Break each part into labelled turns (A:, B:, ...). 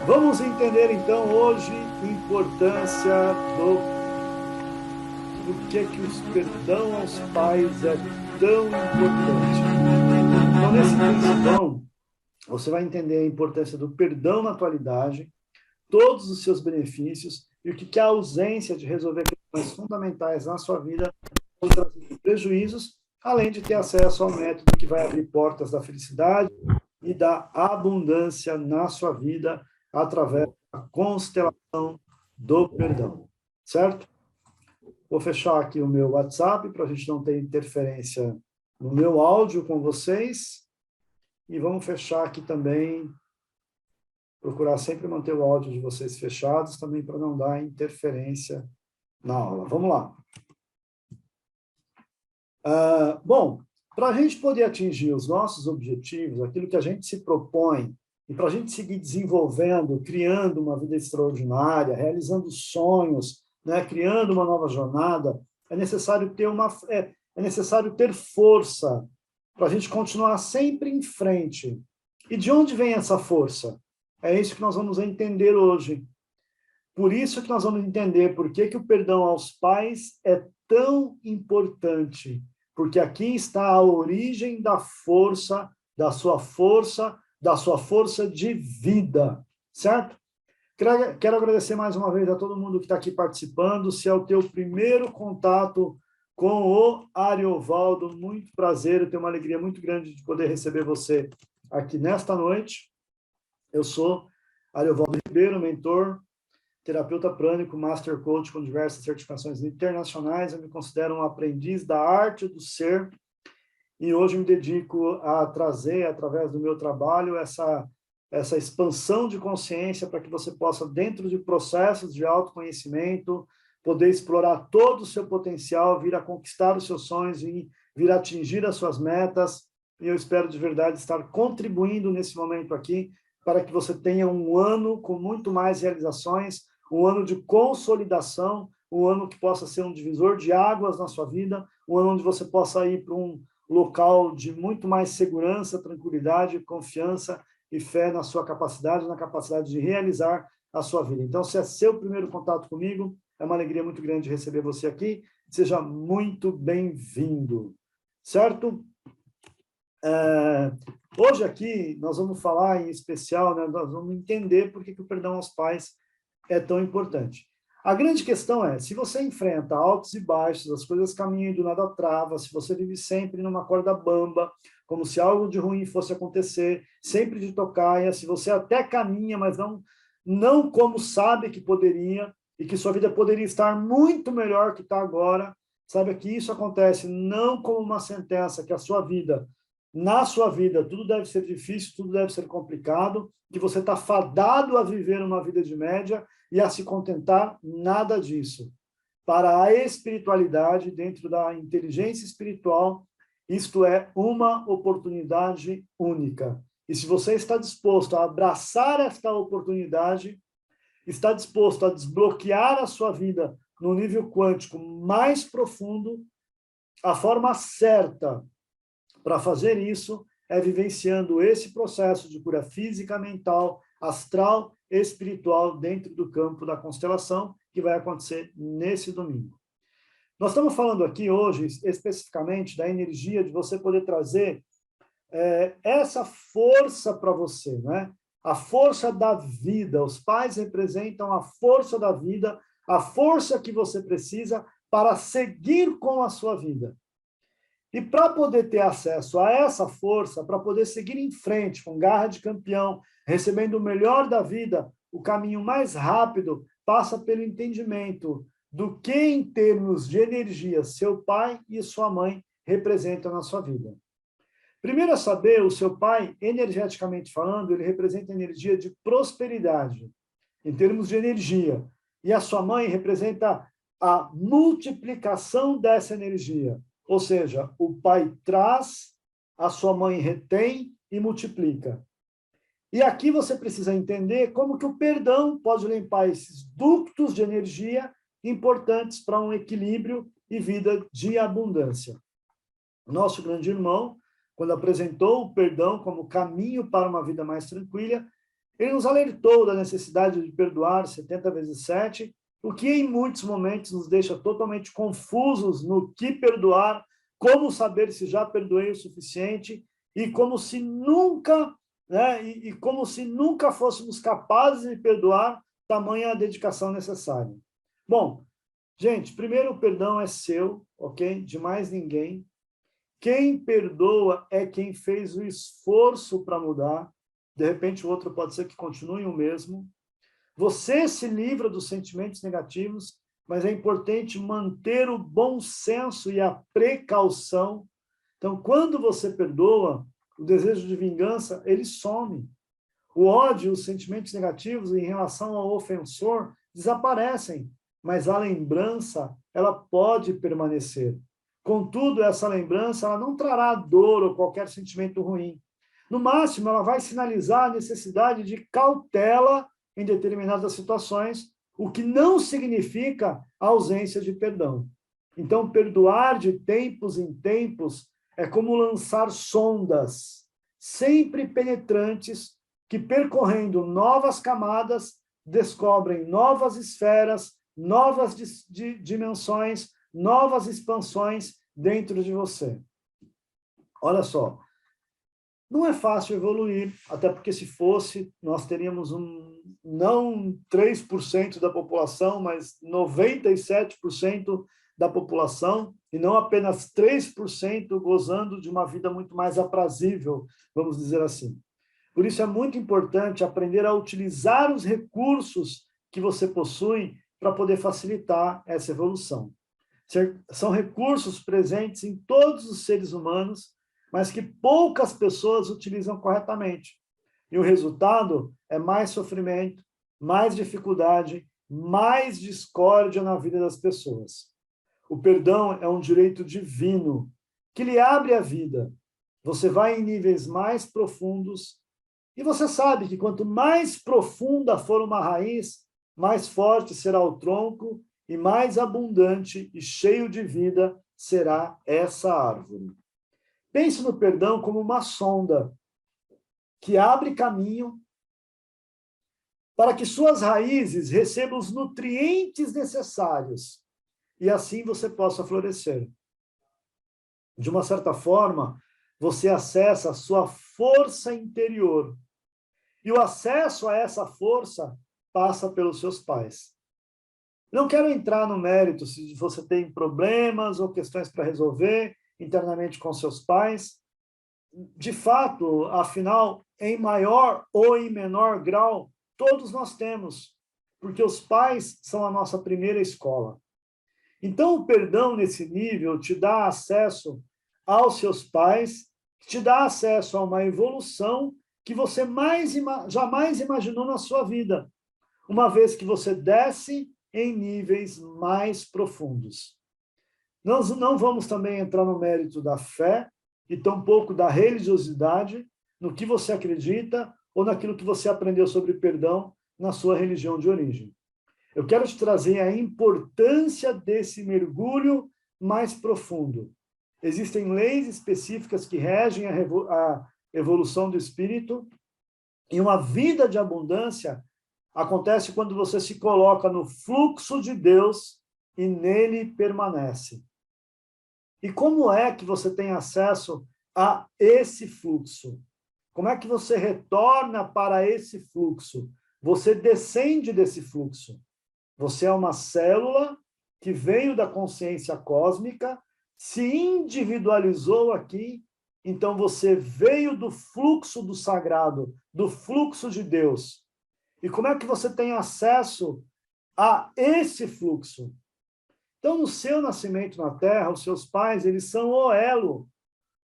A: Vamos entender então hoje a importância do que o perdão aos pais é tão importante. Então, nesse intensivão, você vai entender a importância do perdão na atualidade, todos os seus benefícios e o que a ausência de resolver questões fundamentais na sua vida pode trazer prejuízos, além de ter acesso ao método que vai abrir portas da felicidade e da abundância na sua vida através da constelação do perdão, certo? Vou fechar aqui o meu WhatsApp para a gente não ter interferência no meu áudio com vocês. E vamos fechar aqui também, procurar sempre manter o áudio de vocês fechados, também para não dar interferência na aula. Vamos lá. Bom, para a gente poder atingir os nossos objetivos, aquilo que a gente se propõe, e para a gente seguir desenvolvendo, criando uma vida extraordinária, realizando sonhos, né, criando uma nova jornada, é necessário ter força para a gente continuar sempre em frente. E de onde vem essa força? É isso que nós vamos entender hoje. Por isso que nós vamos entender por que o perdão aos pais é tão importante. Porque aqui está a origem da sua força de vida, certo? Quero agradecer mais uma vez a todo mundo que está aqui participando. Se é o teu primeiro contato com o Ariovaldo, muito prazer, eu tenho uma alegria muito grande de poder receber você aqui nesta noite. Eu sou Ariovaldo Ribeiro, mentor, terapeuta prânico, master coach com diversas certificações internacionais. Eu me considero um aprendiz da arte do ser e hoje me dedico a trazer, através do meu trabalho, essa expansão de consciência para que você possa, dentro de processos de autoconhecimento, poder explorar todo o seu potencial, vir a conquistar os seus sonhos e vir a atingir as suas metas. E eu espero de verdade estar contribuindo nesse momento aqui para que você tenha um ano com muito mais realizações, um ano de consolidação, um ano que possa ser um divisor de águas na sua vida, um ano onde você possa ir para um local de muito mais segurança, tranquilidade, confiança e fé na sua capacidade, na capacidade de realizar a sua vida. Então, se é seu primeiro contato comigo, é uma alegria muito grande receber você aqui. Seja muito bem-vindo, certo? Hoje aqui nós vamos falar em especial, né, nós vamos entender por que o perdão aos pais é tão importante. A grande questão é, se você enfrenta altos e baixos, as coisas caminham e do nada trava, se você vive sempre numa corda bamba, como se algo de ruim fosse acontecer, sempre de tocaia, se você até caminha, mas não como sabe que poderia, e que sua vida poderia estar muito melhor que está agora, saiba que isso acontece não como uma sentença, que a sua vida, na sua vida, tudo deve ser difícil, tudo deve ser complicado, que você está fadado a viver uma vida de média e a se contentar, nada disso. Para a espiritualidade, dentro da inteligência espiritual, isto é uma oportunidade única. E se você está disposto a abraçar esta oportunidade, está disposto a desbloquear a sua vida no nível quântico mais profundo, a forma certa para fazer isso é vivenciando esse processo de cura física, mental, astral e espiritual dentro do campo da constelação, que vai acontecer nesse domingo. Nós estamos falando aqui hoje, especificamente, da energia de você poder trazer essa força para você, né? A força da vida. Os pais representam a força da vida, a força que você precisa para seguir com a sua vida. E para poder ter acesso a essa força, para poder seguir em frente com garra de campeão, recebendo o melhor da vida, o caminho mais rápido passa pelo entendimento do que, em termos de energia, seu pai e sua mãe representam na sua vida. Primeiro a saber, o seu pai, energeticamente falando, ele representa energia de prosperidade, em termos de energia. E a sua mãe representa a multiplicação dessa energia. Ou seja, o pai traz, a sua mãe retém e multiplica. E aqui você precisa entender como que o perdão pode limpar esses ductos de energia importantes para um equilíbrio e vida de abundância. O nosso grande irmão, quando apresentou o perdão como caminho para uma vida mais tranquila, Ele nos alertou da necessidade de perdoar 70 vezes 7, o que em muitos momentos nos deixa totalmente confusos no que perdoar, como saber se já perdoei o suficiente, e como se nunca, né, e como se nunca fôssemos capazes de perdoar, tamanha a dedicação necessária. Bom, gente, primeiro o perdão é seu, ok? De mais ninguém. Quem perdoa é quem fez o esforço para mudar. De repente, o outro pode ser que continue o mesmo. Você se livra dos sentimentos negativos, mas é importante manter o bom senso e a precaução. Então, quando você perdoa, o desejo de vingança, ele some. O ódio, os sentimentos negativos em relação ao ofensor desaparecem, mas a lembrança, ela pode permanecer. Contudo, essa lembrança, ela não trará dor ou qualquer sentimento ruim. No máximo, ela vai sinalizar a necessidade de cautela em determinadas situações, o que não significa a ausência de perdão. Então, perdoar de tempos em tempos é como lançar sondas, sempre penetrantes, que percorrendo novas camadas, descobrem novas esferas, novas dimensões, novas expansões dentro de você. Olha só, não é fácil evoluir, até porque se fosse, nós teríamos não 3% da população, mas 97% da população, e não apenas 3% gozando de uma vida muito mais aprazível, vamos dizer assim. Por isso é muito importante aprender a utilizar os recursos que você possui para poder facilitar essa evolução. São recursos presentes em todos os seres humanos, mas que poucas pessoas utilizam corretamente. E o resultado é mais sofrimento, mais dificuldade, mais discórdia na vida das pessoas. O perdão é um direito divino que lhe abre a vida. Você vai em níveis mais profundos e você sabe que quanto mais profunda for uma raiz, mais forte será o tronco e mais abundante e cheio de vida será essa árvore. Pense no perdão como uma sonda que abre caminho para que suas raízes recebam os nutrientes necessários e assim você possa florescer. De uma certa forma, você acessa a sua força interior. E o acesso a essa força passa pelos seus pais. Não quero entrar no mérito se você tem problemas ou questões para resolver internamente com seus pais. De fato, afinal, em maior ou em menor grau, todos nós temos, porque os pais são a nossa primeira escola. Então, o perdão nesse nível te dá acesso aos seus pais, te dá acesso a uma evolução que você jamais imaginou na sua vida, uma vez que você desce em níveis mais profundos. Nós não vamos também entrar no mérito da fé e tampouco da religiosidade, no que você acredita ou naquilo que você aprendeu sobre perdão na sua religião de origem. Eu quero te trazer a importância desse mergulho mais profundo. Existem leis específicas que regem a evolução do espírito, e uma vida de abundância acontece quando você se coloca no fluxo de Deus e nele permanece. E como é que você tem acesso a esse fluxo? Como é que você retorna para esse fluxo? Você descende desse fluxo. Você é uma célula que veio da consciência cósmica, se individualizou aqui, então você veio do fluxo do sagrado, do fluxo de Deus. E como é que você tem acesso a esse fluxo? Então, no seu nascimento na Terra, os seus pais, eles são o elo,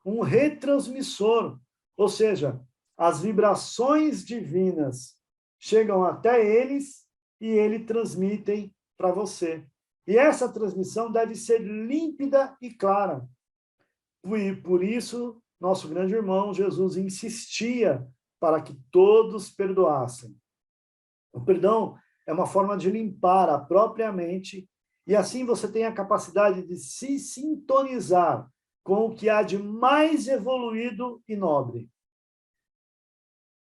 A: um retransmissor, ou seja, as vibrações divinas chegam até eles e eles transmitem para você. E essa transmissão deve ser límpida e clara. E por isso, nosso grande irmão Jesus insistia para que todos perdoassem. O perdão é uma forma de limpar a própria mente e assim você tem a capacidade de se sintonizar com o que há de mais evoluído e nobre.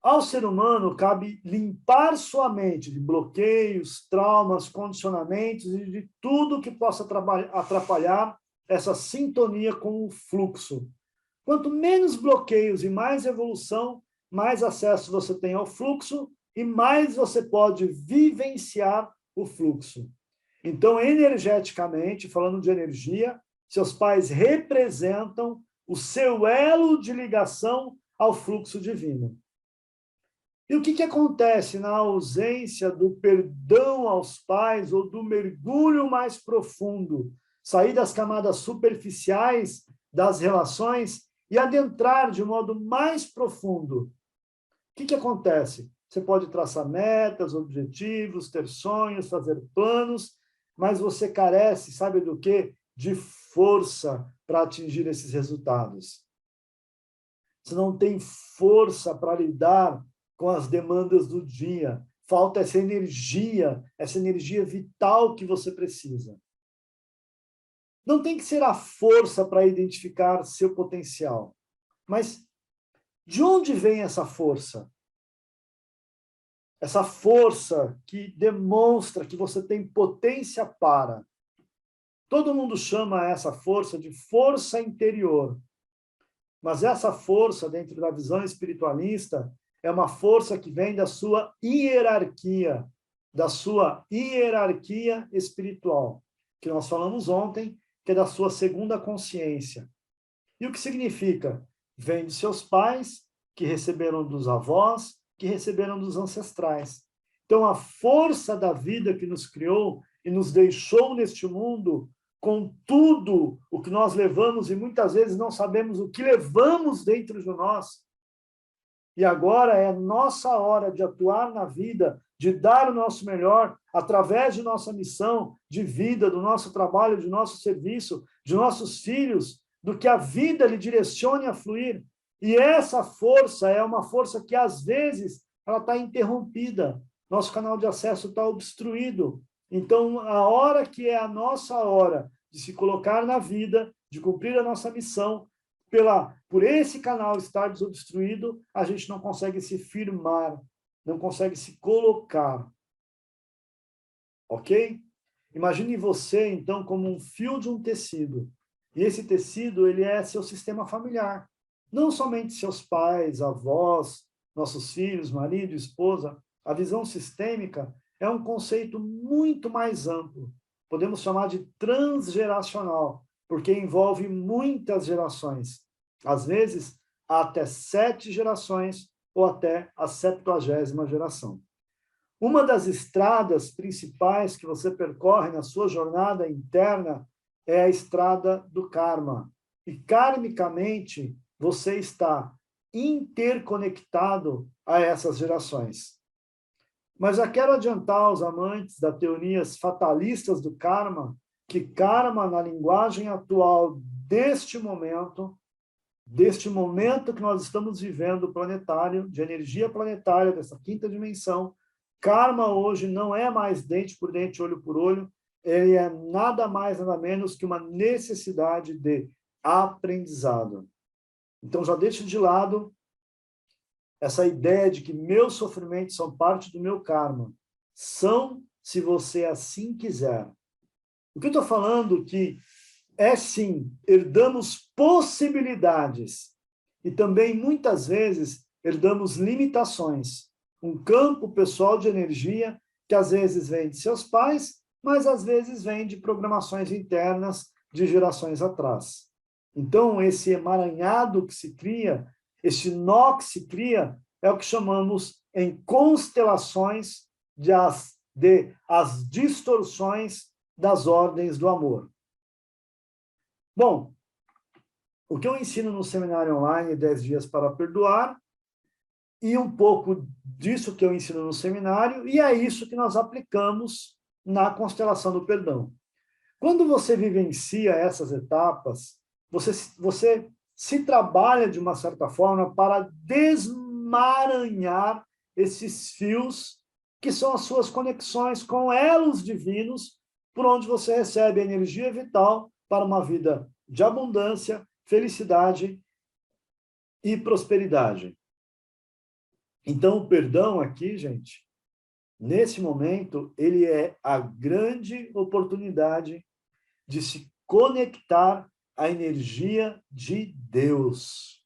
A: Ao ser humano, cabe limpar sua mente de bloqueios, traumas, condicionamentos e de tudo que possa atrapalhar essa sintonia com o fluxo. Quanto menos bloqueios e mais evolução, mais acesso você tem ao fluxo e mais você pode vivenciar o fluxo. Então, energeticamente, falando de energia, seus pais representam o seu elo de ligação ao fluxo divino. E o que acontece na ausência do perdão aos pais ou do mergulho mais profundo? Sair das camadas superficiais das relações e adentrar de modo mais profundo. O que acontece? Você pode traçar metas, objetivos, ter sonhos, fazer planos, mas você carece, sabe do quê? De força para atingir esses resultados. Você não tem força para lidar com as demandas do dia. Falta essa energia vital que você precisa. Não tem que ser a força para identificar seu potencial. Mas de onde vem essa força? Essa força que demonstra que você tem potência para. Todo mundo chama essa força de força interior. Mas essa força, dentro da visão espiritualista, é uma força que vem da sua hierarquia espiritual, que nós falamos ontem, que é da sua segunda consciência. E o que significa? Vem de seus pais, que receberam dos avós, que receberam dos ancestrais. Então, a força da vida que nos criou e nos deixou neste mundo, com tudo o que nós levamos, e muitas vezes não sabemos o que levamos dentro de nós, e agora é nossa hora de atuar na vida, de dar o nosso melhor, através de nossa missão de vida, do nosso trabalho, do nosso serviço, de nossos filhos, do que a vida lhe direcione a fluir. E essa força é uma força que, às vezes, ela está interrompida. Nosso canal de acesso está obstruído. Então, a hora que é a nossa hora de se colocar na vida, de cumprir a nossa missão, por esse canal estar desobstruído, a gente não consegue se firmar, não consegue se colocar. Ok? Imagine você, então, como um fio de um tecido. E esse tecido, ele é seu sistema familiar. Não somente seus pais, avós, nossos filhos, marido, esposa. A visão sistêmica é um conceito muito mais amplo. Podemos chamar de transgeracional, porque envolve muitas gerações. Às vezes, até 7 gerações ou até a 70ª geração. Uma das estradas principais que você percorre na sua jornada interna é a estrada do karma. E, karmicamente, você está interconectado a essas gerações. Mas já quero adiantar aos amantes das teorias fatalistas do karma, que karma, na linguagem atual deste momento que nós estamos vivendo planetário, de energia planetária, dessa 5ª dimensão, karma hoje não é mais dente por dente, olho por olho, ele é nada mais, nada menos que uma necessidade de aprendizado. Então, já deixo de lado essa ideia de que meus sofrimentos são parte do meu karma. São, se você assim quiser. O que eu estou falando que é, sim, herdamos possibilidades e também, muitas vezes, herdamos limitações. Um campo pessoal de energia que, às vezes, vem de seus pais, mas, às vezes, vem de programações internas de gerações atrás. Então, esse emaranhado que se cria, esse nó que se cria, é o que chamamos em constelações de as distorções das ordens do amor. Bom, o que eu ensino no seminário online 10 dias para perdoar, e um pouco disso que eu ensino no seminário, e é isso que nós aplicamos na constelação do perdão. Quando você vivencia essas etapas, você se trabalha de uma certa forma para desmaranhar esses fios que são as suas conexões com elos divinos, por onde você recebe energia vital para uma vida de abundância, felicidade e prosperidade. Então, o perdão aqui, gente, nesse momento, ele é a grande oportunidade de se conectar à energia de Deus,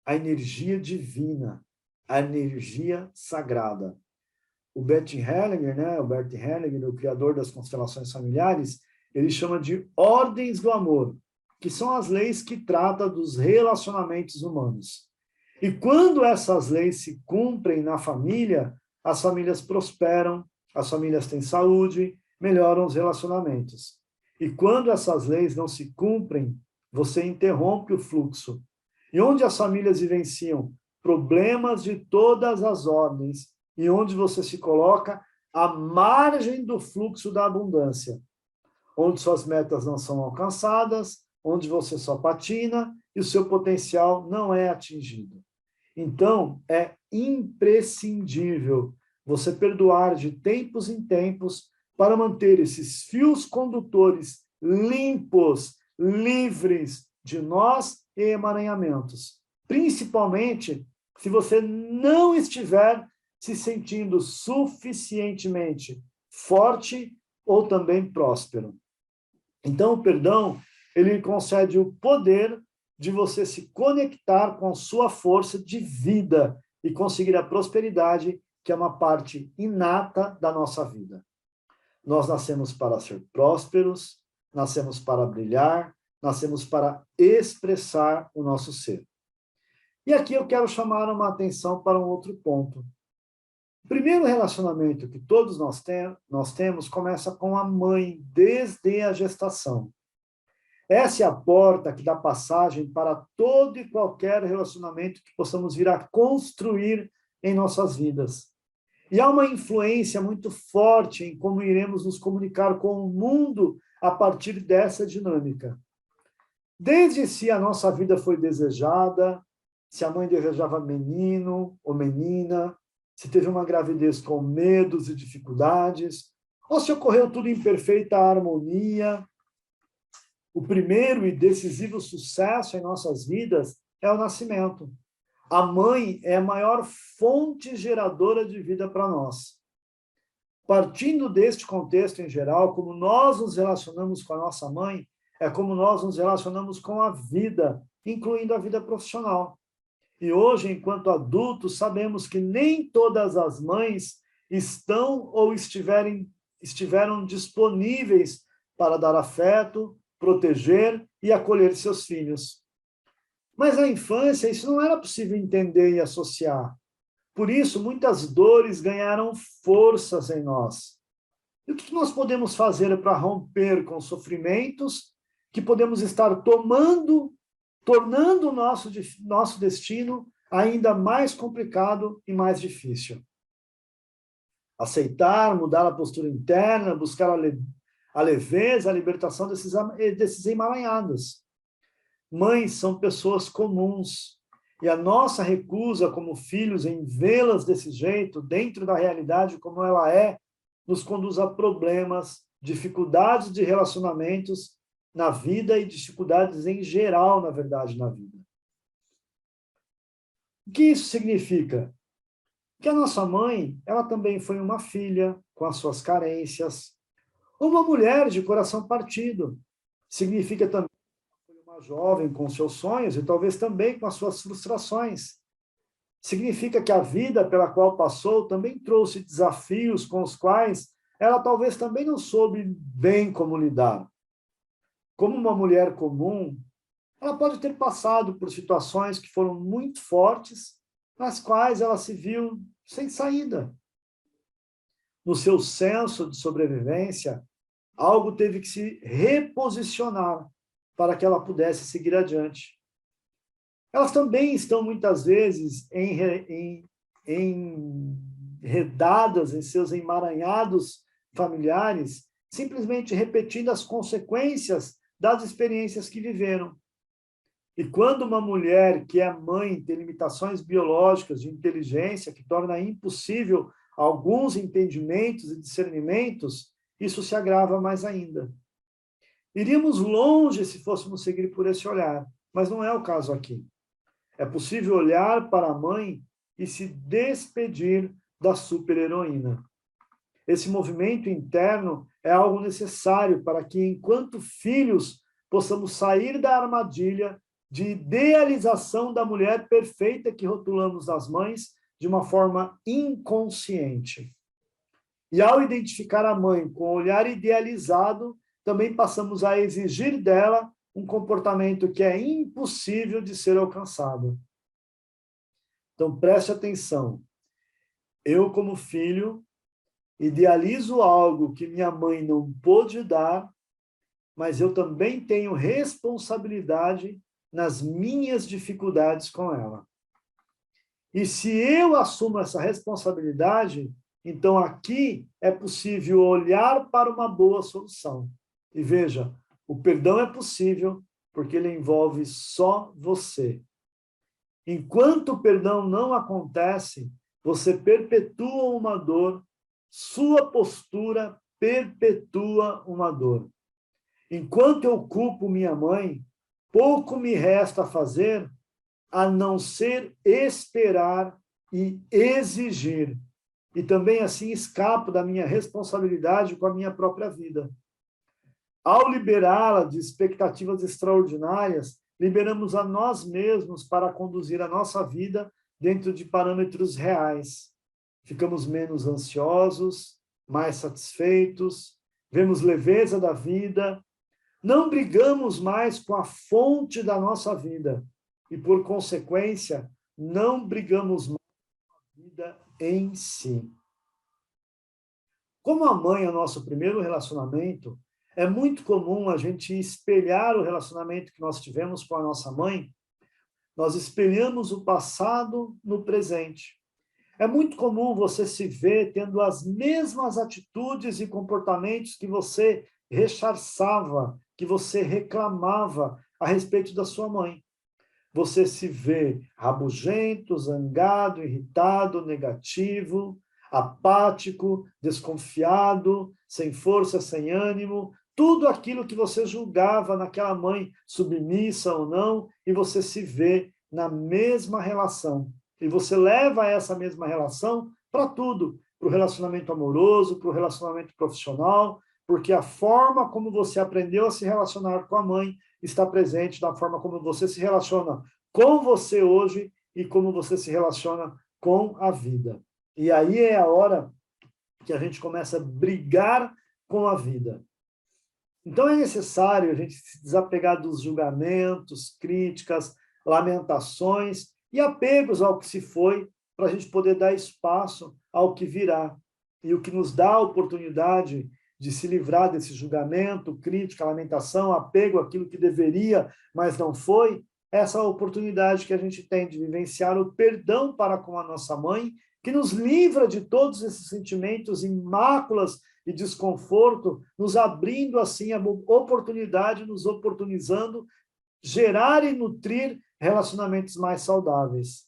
A: à energia divina, à energia sagrada. O Bert Hellinger, né, o Bert Hellinger, o criador das constelações familiares, ele chama de ordens do amor, que são as leis que tratam dos relacionamentos humanos. E quando essas leis se cumprem na família, as famílias prosperam, as famílias têm saúde, melhoram os relacionamentos. E quando essas leis não se cumprem, você interrompe o fluxo. E onde as famílias vivenciam problemas de todas as ordens, e onde você se coloca à margem do fluxo da abundância, onde suas metas não são alcançadas, onde você só patina e o seu potencial não é atingido. Então, é imprescindível você perdoar de tempos em tempos para manter esses fios condutores limpos, livres de nós e emaranhamentos. Principalmente se você não estiver se sentindo suficientemente forte ou também próspero. Então, o perdão, ele concede o poder de você se conectar com a sua força de vida e conseguir a prosperidade, que é uma parte inata da nossa vida. Nós nascemos para ser prósperos, nascemos para brilhar, nascemos para expressar o nosso ser. E aqui eu quero chamar uma atenção para um outro ponto. O primeiro relacionamento que todos nós temos começa com a mãe, desde a gestação. Essa é a porta que dá passagem para todo e qualquer relacionamento que possamos vir a construir em nossas vidas. E há uma influência muito forte em como iremos nos comunicar com o mundo a partir dessa dinâmica. Desde se a nossa vida foi desejada, se a mãe desejava menino ou menina, se teve uma gravidez com medos e dificuldades, ou se ocorreu tudo em perfeita harmonia. O primeiro e decisivo sucesso em nossas vidas é o nascimento. A mãe é a maior fonte geradora de vida para nós. Partindo deste contexto em geral, como nós nos relacionamos com a nossa mãe, é como nós nos relacionamos com a vida, incluindo a vida profissional. E hoje, enquanto adultos, sabemos que nem todas as mães estão ou estiveram disponíveis para dar afeto, proteger e acolher seus filhos. Mas na infância, isso não era possível entender e associar. Por isso, muitas dores ganharam forças em nós. E o que nós podemos fazer para romper com sofrimentos que podemos estar tornando o nosso destino ainda mais complicado e mais difícil? Aceitar, mudar a postura interna, buscar a leveza, a libertação desses emaranhados. Mães são pessoas comuns, e a nossa recusa como filhos em vê-las desse jeito, dentro da realidade como ela é, nos conduz a problemas, dificuldades de relacionamentos na vida e dificuldades em geral, na verdade, na vida. O que isso significa? Que a nossa mãe, ela também foi uma filha com as suas carências, uma mulher de coração partido. Significa também uma jovem com seus sonhos e talvez também com as suas frustrações. Significa que a vida pela qual passou também trouxe desafios com os quais ela talvez também não soube bem como lidar. Como uma mulher comum, ela pode ter passado por situações que foram muito fortes, nas quais ela se viu sem saída. No seu senso de sobrevivência, algo teve que se reposicionar para que ela pudesse seguir adiante. Elas também estão, muitas vezes, enredadas em seus emaranhados familiares, simplesmente repetindo as consequências das experiências que viveram. E quando uma mulher que é mãe tem limitações biológicas de inteligência que torna impossível alguns entendimentos e discernimentos, isso se agrava mais ainda. Iríamos longe se fôssemos seguir por esse olhar, mas não é o caso aqui. É possível olhar para a mãe e se despedir da super-heroína. Esse movimento interno é algo necessário para que, enquanto filhos, possamos sair da armadilha de idealização da mulher perfeita que rotulamos das mães de uma forma inconsciente. E ao identificar a mãe com o olhar idealizado, também passamos a exigir dela um comportamento que é impossível de ser alcançado. Então, preste atenção. Eu, como filho, idealizo algo que minha mãe não pôde dar, mas eu também tenho responsabilidade nas minhas dificuldades com ela. E se eu assumo essa responsabilidade, então aqui é possível olhar para uma boa solução. E veja, o perdão é possível porque ele envolve só você. Enquanto o perdão não acontece, você perpetua uma dor, sua postura perpetua uma dor. Enquanto eu culpo minha mãe, pouco me resta fazer a não ser esperar e exigir. E também assim escapo da minha responsabilidade com a minha própria vida. Ao liberá-la de expectativas extraordinárias, liberamos a nós mesmos para conduzir a nossa vida dentro de parâmetros reais. Ficamos menos ansiosos, mais satisfeitos, vemos leveza da vida, não brigamos mais com a fonte da nossa vida e, por consequência, não brigamos mais com a vida em si. Como a mãe é o nosso primeiro relacionamento, é muito comum a gente espelhar o relacionamento que nós tivemos com a nossa mãe. Nós espelhamos o passado no presente. É muito comum você se ver tendo as mesmas atitudes e comportamentos que você rechaçava, que você reclamava a respeito da sua mãe. Você se vê rabugento, zangado, irritado, negativo, apático, desconfiado, sem força, sem ânimo, tudo aquilo que você julgava naquela mãe, submissa ou não, e você se vê na mesma relação. E você leva essa mesma relação para tudo, para o relacionamento amoroso, para o relacionamento profissional, porque a forma como você aprendeu a se relacionar com a mãe está presente na forma como você se relaciona com você hoje e como você se relaciona com a vida. E aí é a hora que a gente começa a brigar com a vida. Então é necessário a gente se desapegar dos julgamentos, críticas, lamentações e apegos ao que se foi, para a gente poder dar espaço ao que virá. E o que nos dá a oportunidade de se livrar desse julgamento, crítica, lamentação, apego àquilo que deveria, mas não foi, essa oportunidade que a gente tem de vivenciar o perdão para com a nossa mãe, que nos livra de todos esses sentimentos e máculas e desconforto, nos abrindo assim a oportunidade, nos oportunizando, gerar e nutrir relacionamentos mais saudáveis.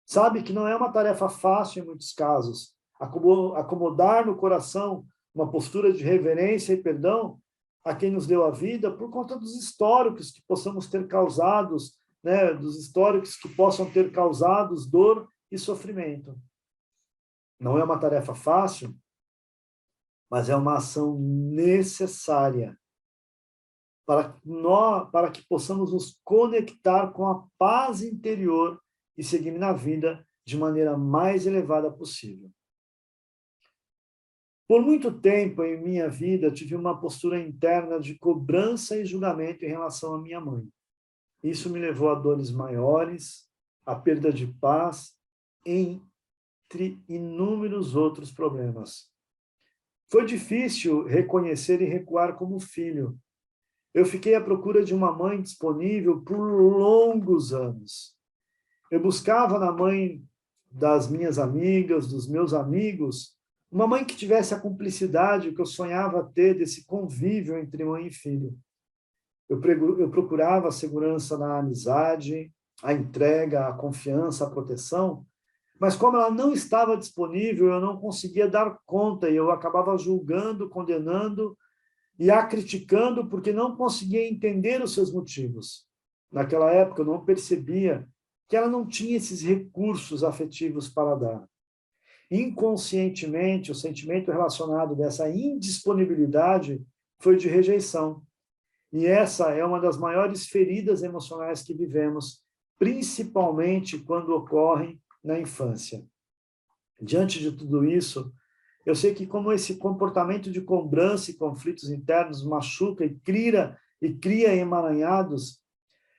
A: Sabe que não é uma tarefa fácil em muitos casos. Acomodar no coração uma postura de reverência e perdão a quem nos deu a vida por conta dos históricos que possamos ter causados, né, dos históricos que possam ter causados dor e sofrimento. Não é uma tarefa fácil, mas é uma ação necessária para que possamos nos conectar com a paz interior e seguir na vida de maneira mais elevada possível. Por muito tempo em minha vida, tive uma postura interna de cobrança e julgamento em relação à minha mãe. Isso me levou a dores maiores, a perda de paz, entre inúmeros outros problemas. Foi difícil reconhecer e recuar como filho. Eu fiquei à procura de uma mãe disponível por longos anos. Eu buscava na mãe das minhas amigas, dos meus amigos, uma mãe que tivesse a cumplicidade que eu sonhava ter desse convívio entre mãe e filho. Eu procurava a segurança na amizade, a entrega, a confiança, a proteção, mas como ela não estava disponível, eu não conseguia dar conta e eu acabava julgando, condenando e a criticando porque não conseguia entender os seus motivos. Naquela época, eu não percebia que ela não tinha esses recursos afetivos para dar. Inconscientemente, o sentimento relacionado dessa indisponibilidade foi de rejeição. E essa é uma das maiores feridas emocionais que vivemos, principalmente quando ocorrem na infância. Diante de tudo isso, eu sei que como esse comportamento de cobrança e conflitos internos machuca e cria emaranhados,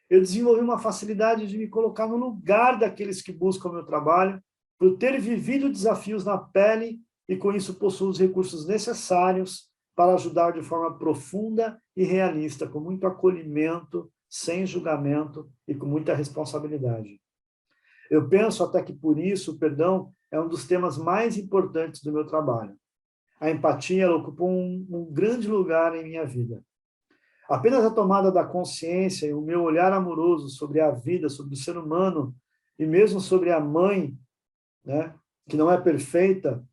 A: eu desenvolvi uma facilidade de me colocar no lugar daqueles que buscam o meu trabalho, por ter vivido desafios na pele e com isso possuo os recursos necessários para ajudar de forma profunda e realista, com muito acolhimento, sem julgamento e com muita responsabilidade. Eu penso até que por isso o perdão é um dos temas mais importantes do meu trabalho. A empatia ela ocupou um grande lugar em minha vida. Apenas a tomada da consciência e o meu olhar amoroso sobre a vida, sobre o ser humano, e mesmo sobre a mãe, né, que não é perfeita,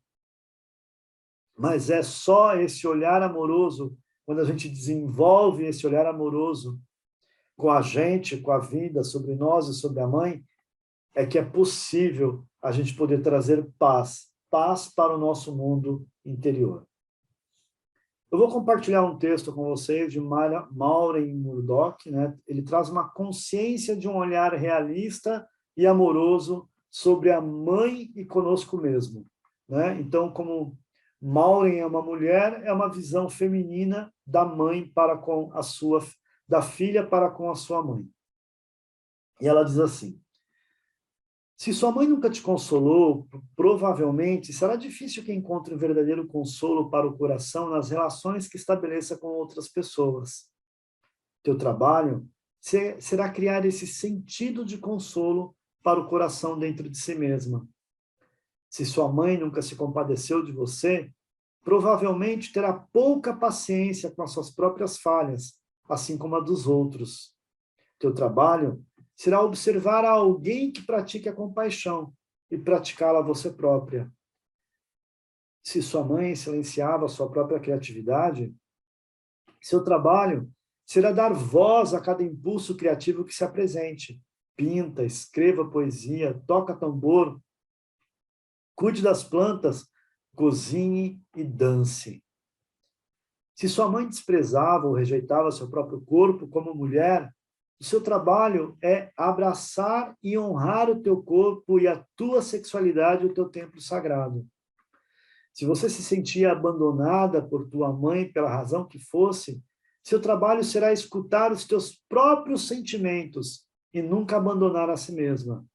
A: mas é só esse olhar amoroso, quando a gente desenvolve esse olhar amoroso com a gente, com a vida, sobre nós e sobre a mãe, é que é possível a gente poder trazer paz para o nosso mundo interior. Eu vou compartilhar um texto com vocês de Maureen Murdock, né? Ele traz uma consciência de um olhar realista e amoroso sobre a mãe e conosco mesmo, né? Então, como Maureen é uma mulher, é uma visão feminina da mãe para com a sua, da filha para com a sua mãe. E ela diz assim: se sua mãe nunca te consolou, provavelmente será difícil que encontre um verdadeiro consolo para o coração nas relações que estabeleça com outras pessoas. Teu trabalho será criar esse sentido de consolo para o coração dentro de si mesma. Se sua mãe nunca se compadeceu de você, provavelmente terá pouca paciência com as suas próprias falhas, assim como a dos outros. Teu trabalho será observar alguém que pratique a compaixão e praticá-la você própria. Se sua mãe silenciava a sua própria criatividade, seu trabalho será dar voz a cada impulso criativo que se apresente. Pinta, escreva poesia, toca tambor, cuide das plantas, cozinhe e dance. Se sua mãe desprezava ou rejeitava seu próprio corpo como mulher, o seu trabalho é abraçar e honrar o teu corpo e a tua sexualidade, o teu templo sagrado. Se você se sentia abandonada por tua mãe, pela razão que fosse, seu trabalho será escutar os teus próprios sentimentos e nunca abandonar a si mesma.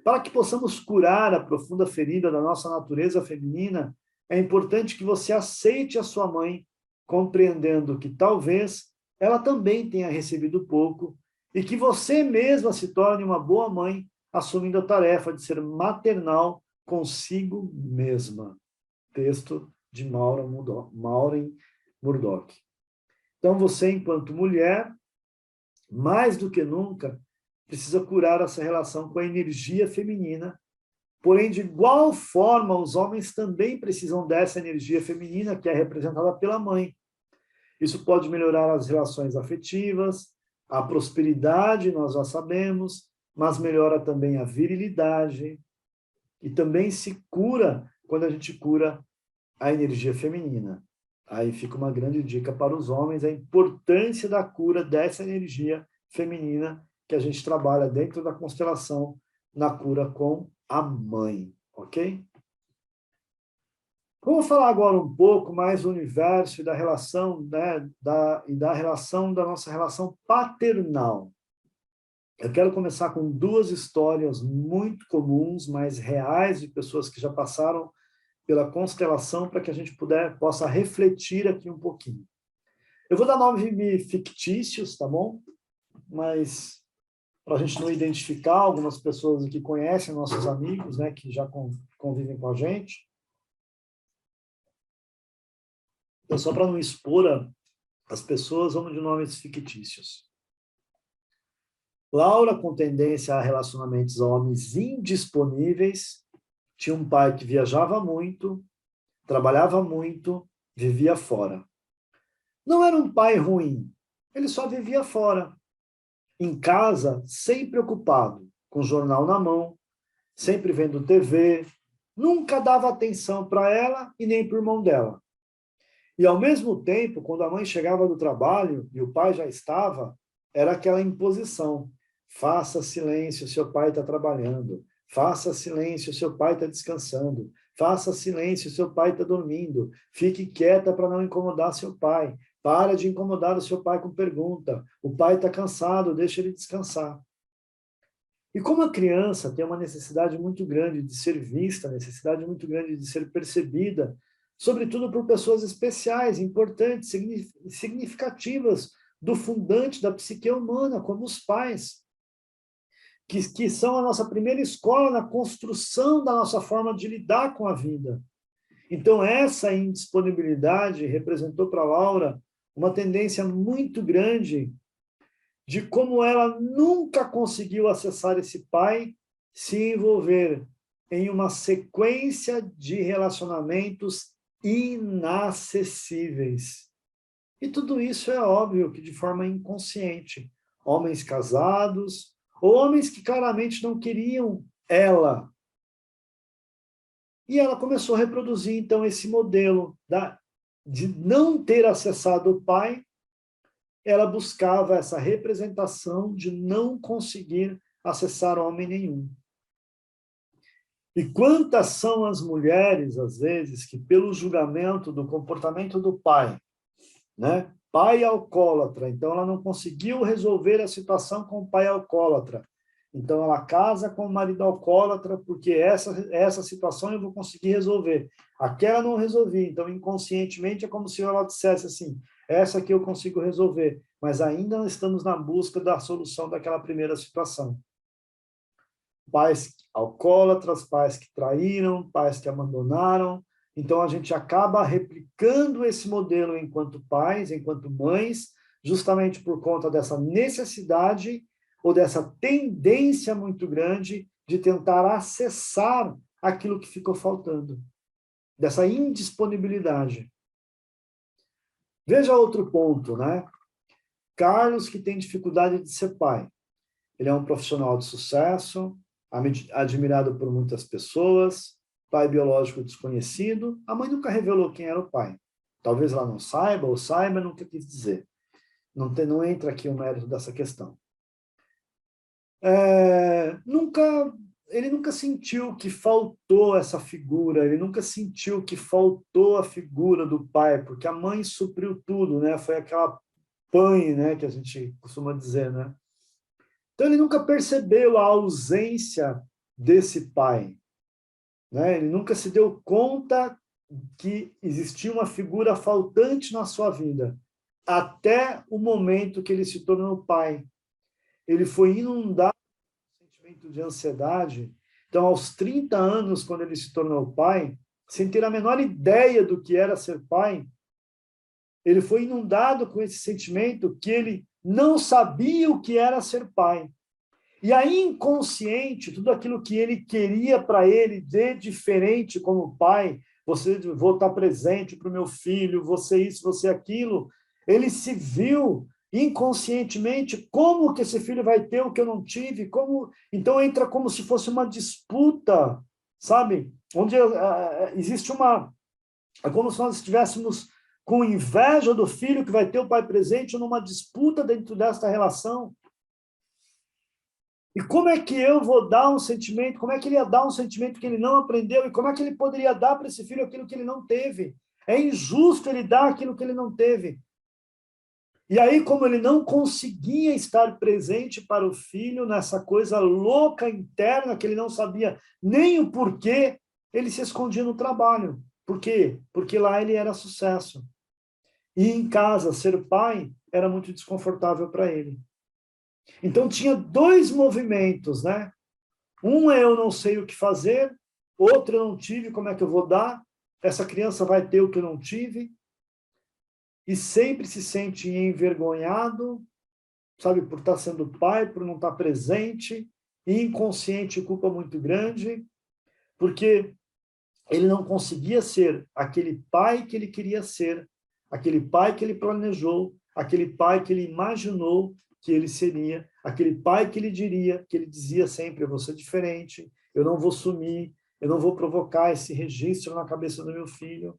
A: Para que possamos curar a profunda ferida da nossa natureza feminina, é importante que você aceite a sua mãe, compreendendo que talvez ela também tenha recebido pouco e que você mesma se torne uma boa mãe, assumindo a tarefa de ser maternal consigo mesma. Texto de Maureen Murdock. Então, você, enquanto mulher, mais do que nunca, precisa curar essa relação com a energia feminina, porém, de igual forma, os homens também precisam dessa energia feminina, que é representada pela mãe. Isso pode melhorar as relações afetivas, a prosperidade, nós já sabemos, mas melhora também a virilidade, e também se cura quando a gente cura a energia feminina. Aí fica uma grande dica para os homens, a importância da cura dessa energia feminina que a gente trabalha dentro da constelação na cura com a mãe, ok? Vamos falar agora um pouco mais do universo e da relação, né, da relação da nossa relação paternal. Eu quero começar com duas histórias muito comuns, mas reais, de pessoas que já passaram pela constelação, para que a gente possa refletir aqui um pouquinho. Eu vou dar nomes fictícios, tá bom? Mas para a gente não identificar, algumas pessoas aqui conhecem nossos amigos, né, que já convivem com a gente. Então, só para não expor as pessoas, vamos de nomes fictícios. Laura, com tendência a relacionamentos a homens indisponíveis, tinha um pai que viajava muito, trabalhava muito, vivia fora. Não era um pai ruim, ele só vivia fora. Em casa, sempre ocupado, com o jornal na mão, sempre vendo TV, nunca dava atenção para ela e nem para o irmão dela. E, ao mesmo tempo, quando a mãe chegava do trabalho e o pai já estava, era aquela imposição. Faça silêncio, seu pai está trabalhando. Faça silêncio, seu pai está descansando. Faça silêncio, seu pai está dormindo. Fique quieta para não incomodar seu pai. Para de incomodar o seu pai com pergunta. O pai está cansado, deixa ele descansar. E como a criança tem uma necessidade muito grande de ser vista, necessidade muito grande de ser percebida, sobretudo por pessoas especiais, importantes, significativas do fundante da psique humana, como os pais, que são a nossa primeira escola na construção da nossa forma de lidar com a vida. Então, essa indisponibilidade representou para a Laura uma tendência muito grande de como ela nunca conseguiu acessar esse pai, se envolver em uma sequência de relacionamentos inacessíveis. E tudo isso é óbvio que de forma inconsciente. Homens casados, ou homens que claramente não queriam ela. E ela começou a reproduzir, então, esse modelo de não ter acessado o pai. Ela buscava essa representação de não conseguir acessar homem nenhum. E quantas são as mulheres, às vezes, que pelo julgamento do comportamento do pai, né? Pai alcoólatra, então ela não conseguiu resolver a situação com o pai alcoólatra. Então ela casa com o marido alcoólatra, porque essa situação eu vou conseguir resolver. Aquela não resolvi, então inconscientemente é como se ela dissesse assim, essa aqui eu consigo resolver, mas ainda não estamos na busca da solução daquela primeira situação. Pais alcoólatras, pais que traíram, pais que abandonaram. Então, a gente acaba replicando esse modelo enquanto pais, enquanto mães, justamente por conta dessa necessidade ou dessa tendência muito grande de tentar acessar aquilo que ficou faltando, dessa indisponibilidade. Veja outro ponto, né? Carlos, que tem dificuldade de ser pai. Ele é um profissional de sucesso, admirado por muitas pessoas, pai biológico desconhecido. A mãe nunca revelou quem era o pai. Talvez ela não saiba, ou saiba, nunca quis dizer. Não entra aqui o mérito dessa questão. Ele nunca sentiu que faltou essa figura, ele nunca sentiu que faltou a figura do pai, porque a mãe supriu tudo, né? Foi aquela pane, né, que a gente costuma dizer, né? Então ele nunca percebeu a ausência desse pai, né? Ele nunca se deu conta que existia uma figura faltante na sua vida, até o momento que ele se tornou pai. Ele foi inundado por um sentimento de ansiedade. Então, aos 30 anos, quando ele se tornou pai, sem ter a menor ideia do que era ser pai, ele foi inundado com esse sentimento que ele não sabia o que era ser pai. E aí, inconsciente, tudo aquilo que ele queria para ele de diferente como pai, vou estar presente para o meu filho, você isso, você aquilo, ele se viu inconscientemente como que esse filho vai ter o que eu não tive, então entra como se fosse uma disputa, sabe? Onde existe é como se nós estivéssemos com inveja do filho que vai ter o pai presente numa disputa dentro desta relação. E como é que eu vou dar um sentimento, como é que ele ia dar um sentimento que ele não aprendeu, e como é que ele poderia dar para esse filho aquilo que ele não teve? É injusto ele dar aquilo que ele não teve. E aí, como ele não conseguia estar presente para o filho nessa coisa louca interna, que ele não sabia nem o porquê, ele se escondia no trabalho. Por quê? Porque lá ele era sucesso. E em casa, ser pai era muito desconfortável para ele. Então, tinha dois movimentos, né? Um é eu não sei o que fazer, outro eu não tive, como é que eu vou dar? Essa criança vai ter o que eu não tive. E sempre se sente envergonhado, sabe, por estar sendo pai, por não estar presente, e inconsciente culpa muito grande, porque ele não conseguia ser aquele pai que ele queria ser, aquele pai que ele planejou, aquele pai que ele imaginou que ele seria, aquele pai que ele dizia sempre, eu vou ser diferente, eu não vou sumir, eu não vou provocar esse registro na cabeça do meu filho.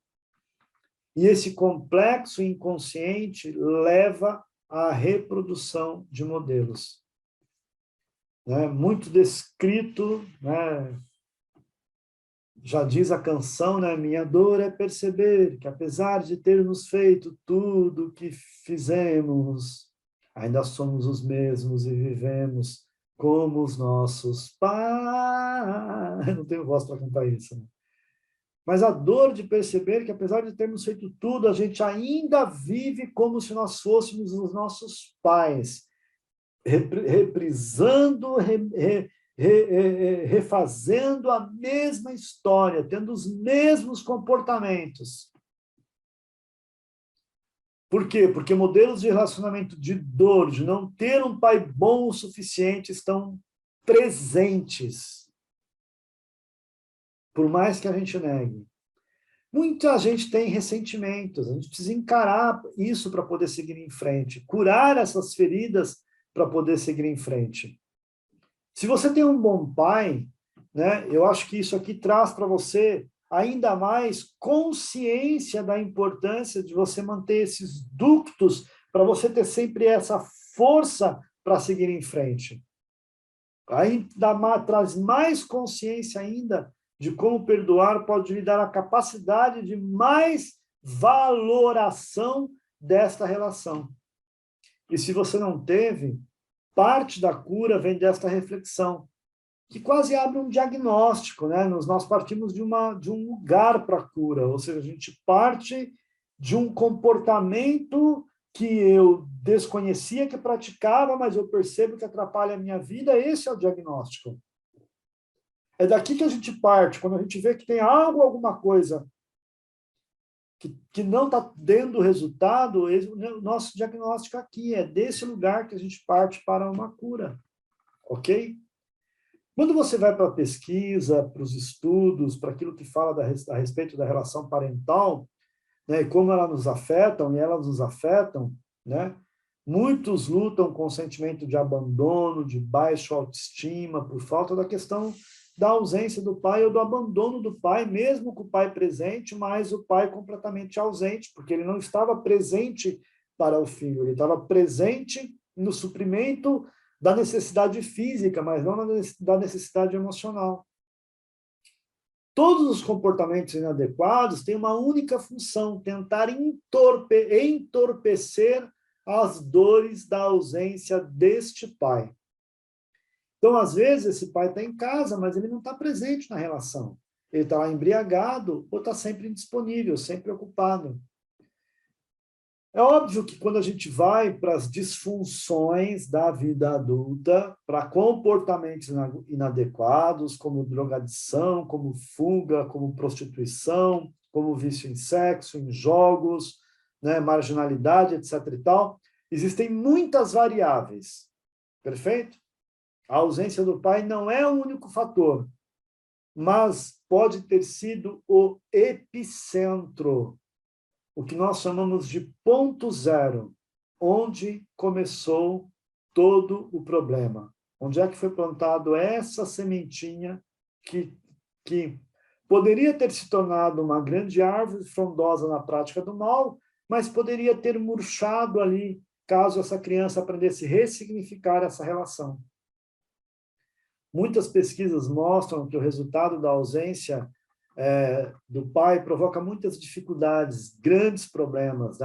A: E esse complexo inconsciente leva à reprodução de modelos. Muito descrito, já diz a canção, minha dor é perceber que, apesar de termos feito tudo o que fizemos, ainda somos os mesmos e vivemos como os nossos pais. Não tenho voz para cantar isso. Mas a dor de perceber que, apesar de termos feito tudo, a gente ainda vive como se nós fôssemos os nossos pais, reprisando, refazendo a mesma história, tendo os mesmos comportamentos. Por quê? Porque modelos de relacionamento de dor, de não ter um pai bom o suficiente, estão presentes. Por mais que a gente negue. Muita gente tem ressentimentos, a gente precisa encarar isso para poder seguir em frente, curar essas feridas para poder seguir em frente. Se você tem um bom pai, eu acho que isso aqui traz para você ainda mais consciência da importância de você manter esses ductos para você ter sempre essa força para seguir em frente. Aí traz mais consciência ainda de como perdoar pode lhe dar a capacidade de mais valoração desta relação. E se você não teve, parte da cura vem desta reflexão, que quase abre um diagnóstico, Nós partimos de um lugar para a cura, ou seja, a gente parte de um comportamento que eu desconhecia que praticava, mas eu percebo que atrapalha a minha vida, esse é o diagnóstico. É daqui que a gente parte, quando a gente vê que tem alguma coisa que não está dando resultado, o nosso diagnóstico aqui é desse lugar que a gente parte para uma cura, ok? Quando você vai para a pesquisa, para os estudos, para aquilo que fala a respeito da relação parental, e como elas nos afetam, e elas nos afetam, muitos lutam com o sentimento de abandono, de baixa autoestima, por falta da questão da ausência do pai ou do abandono do pai, mesmo com o pai presente, mas o pai completamente ausente, porque ele não estava presente para o filho, ele estava presente no suprimento da necessidade física, mas não da necessidade emocional. Todos os comportamentos inadequados têm uma única função, tentar entorpecer as dores da ausência deste pai. Então, às vezes, esse pai está em casa, mas ele não está presente na relação. Ele está lá embriagado ou está sempre indisponível, sempre ocupado. É óbvio que quando a gente vai para as disfunções da vida adulta, para comportamentos inadequados, como drogadição, como fuga, como prostituição, como vício em sexo, em jogos, marginalidade, etc. e tal, existem muitas variáveis. Perfeito? A ausência do pai não é o único fator, mas pode ter sido o epicentro, o que nós chamamos de ponto zero, onde começou todo o problema. Onde é que foi plantado essa sementinha que poderia ter se tornado uma grande árvore frondosa na prática do mal, mas poderia ter murchado ali, caso essa criança aprendesse a ressignificar essa relação. Muitas pesquisas mostram que o resultado da ausência do pai provoca muitas dificuldades, grandes problemas,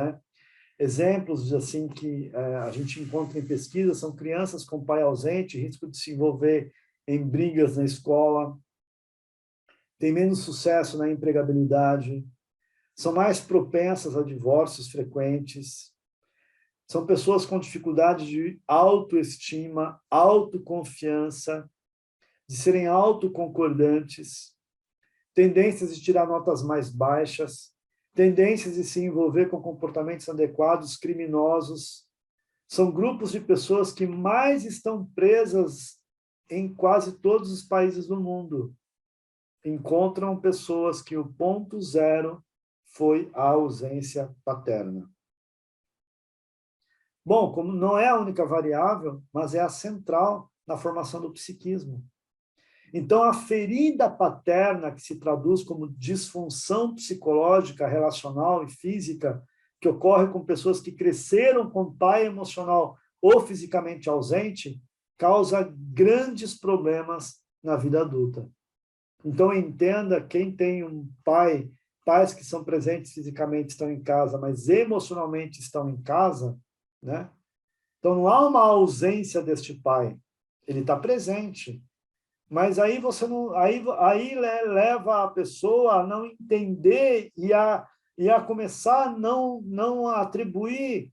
A: Exemplos assim que a gente encontra em pesquisa são crianças com pai ausente, risco de se envolver em brigas na escola, têm menos sucesso na empregabilidade, são mais propensas a divórcios frequentes, são pessoas com dificuldade de autoestima, autoconfiança, de serem autoconcordantes, tendências de tirar notas mais baixas, tendências de se envolver com comportamentos inadequados, criminosos. São grupos de pessoas que mais estão presas em quase todos os países do mundo. Encontram pessoas que o ponto zero foi a ausência paterna. Bom, como não é a única variável, mas é a central na formação do psiquismo. Então, a ferida paterna, que se traduz como disfunção psicológica, relacional e física, que ocorre com pessoas que cresceram com pai emocional ou fisicamente ausente, causa grandes problemas na vida adulta. Então, entenda, quem tem um pai, pais que são presentes fisicamente estão em casa, mas emocionalmente estão em casa, né? Então, não há uma ausência deste pai, ele está presente. Mas aí você não, aí leva a pessoa a não entender e a começar a não atribuir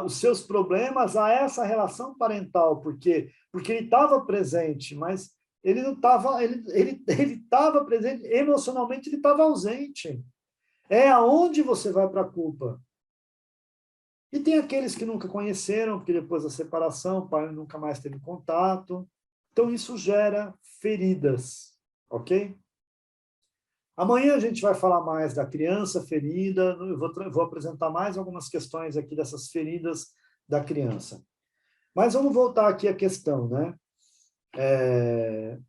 A: os seus problemas a essa relação parental, porque ele estava presente, mas ele não estava, ele estava presente emocionalmente, ele estava ausente. É aonde você vai para a culpa. E tem aqueles que nunca conheceram, porque depois da separação o pai nunca mais teve contato. Então, isso gera feridas, ok? Amanhã a gente vai falar mais da criança ferida, eu vou apresentar mais algumas questões aqui dessas feridas da criança. Mas vamos voltar aqui à questão, né?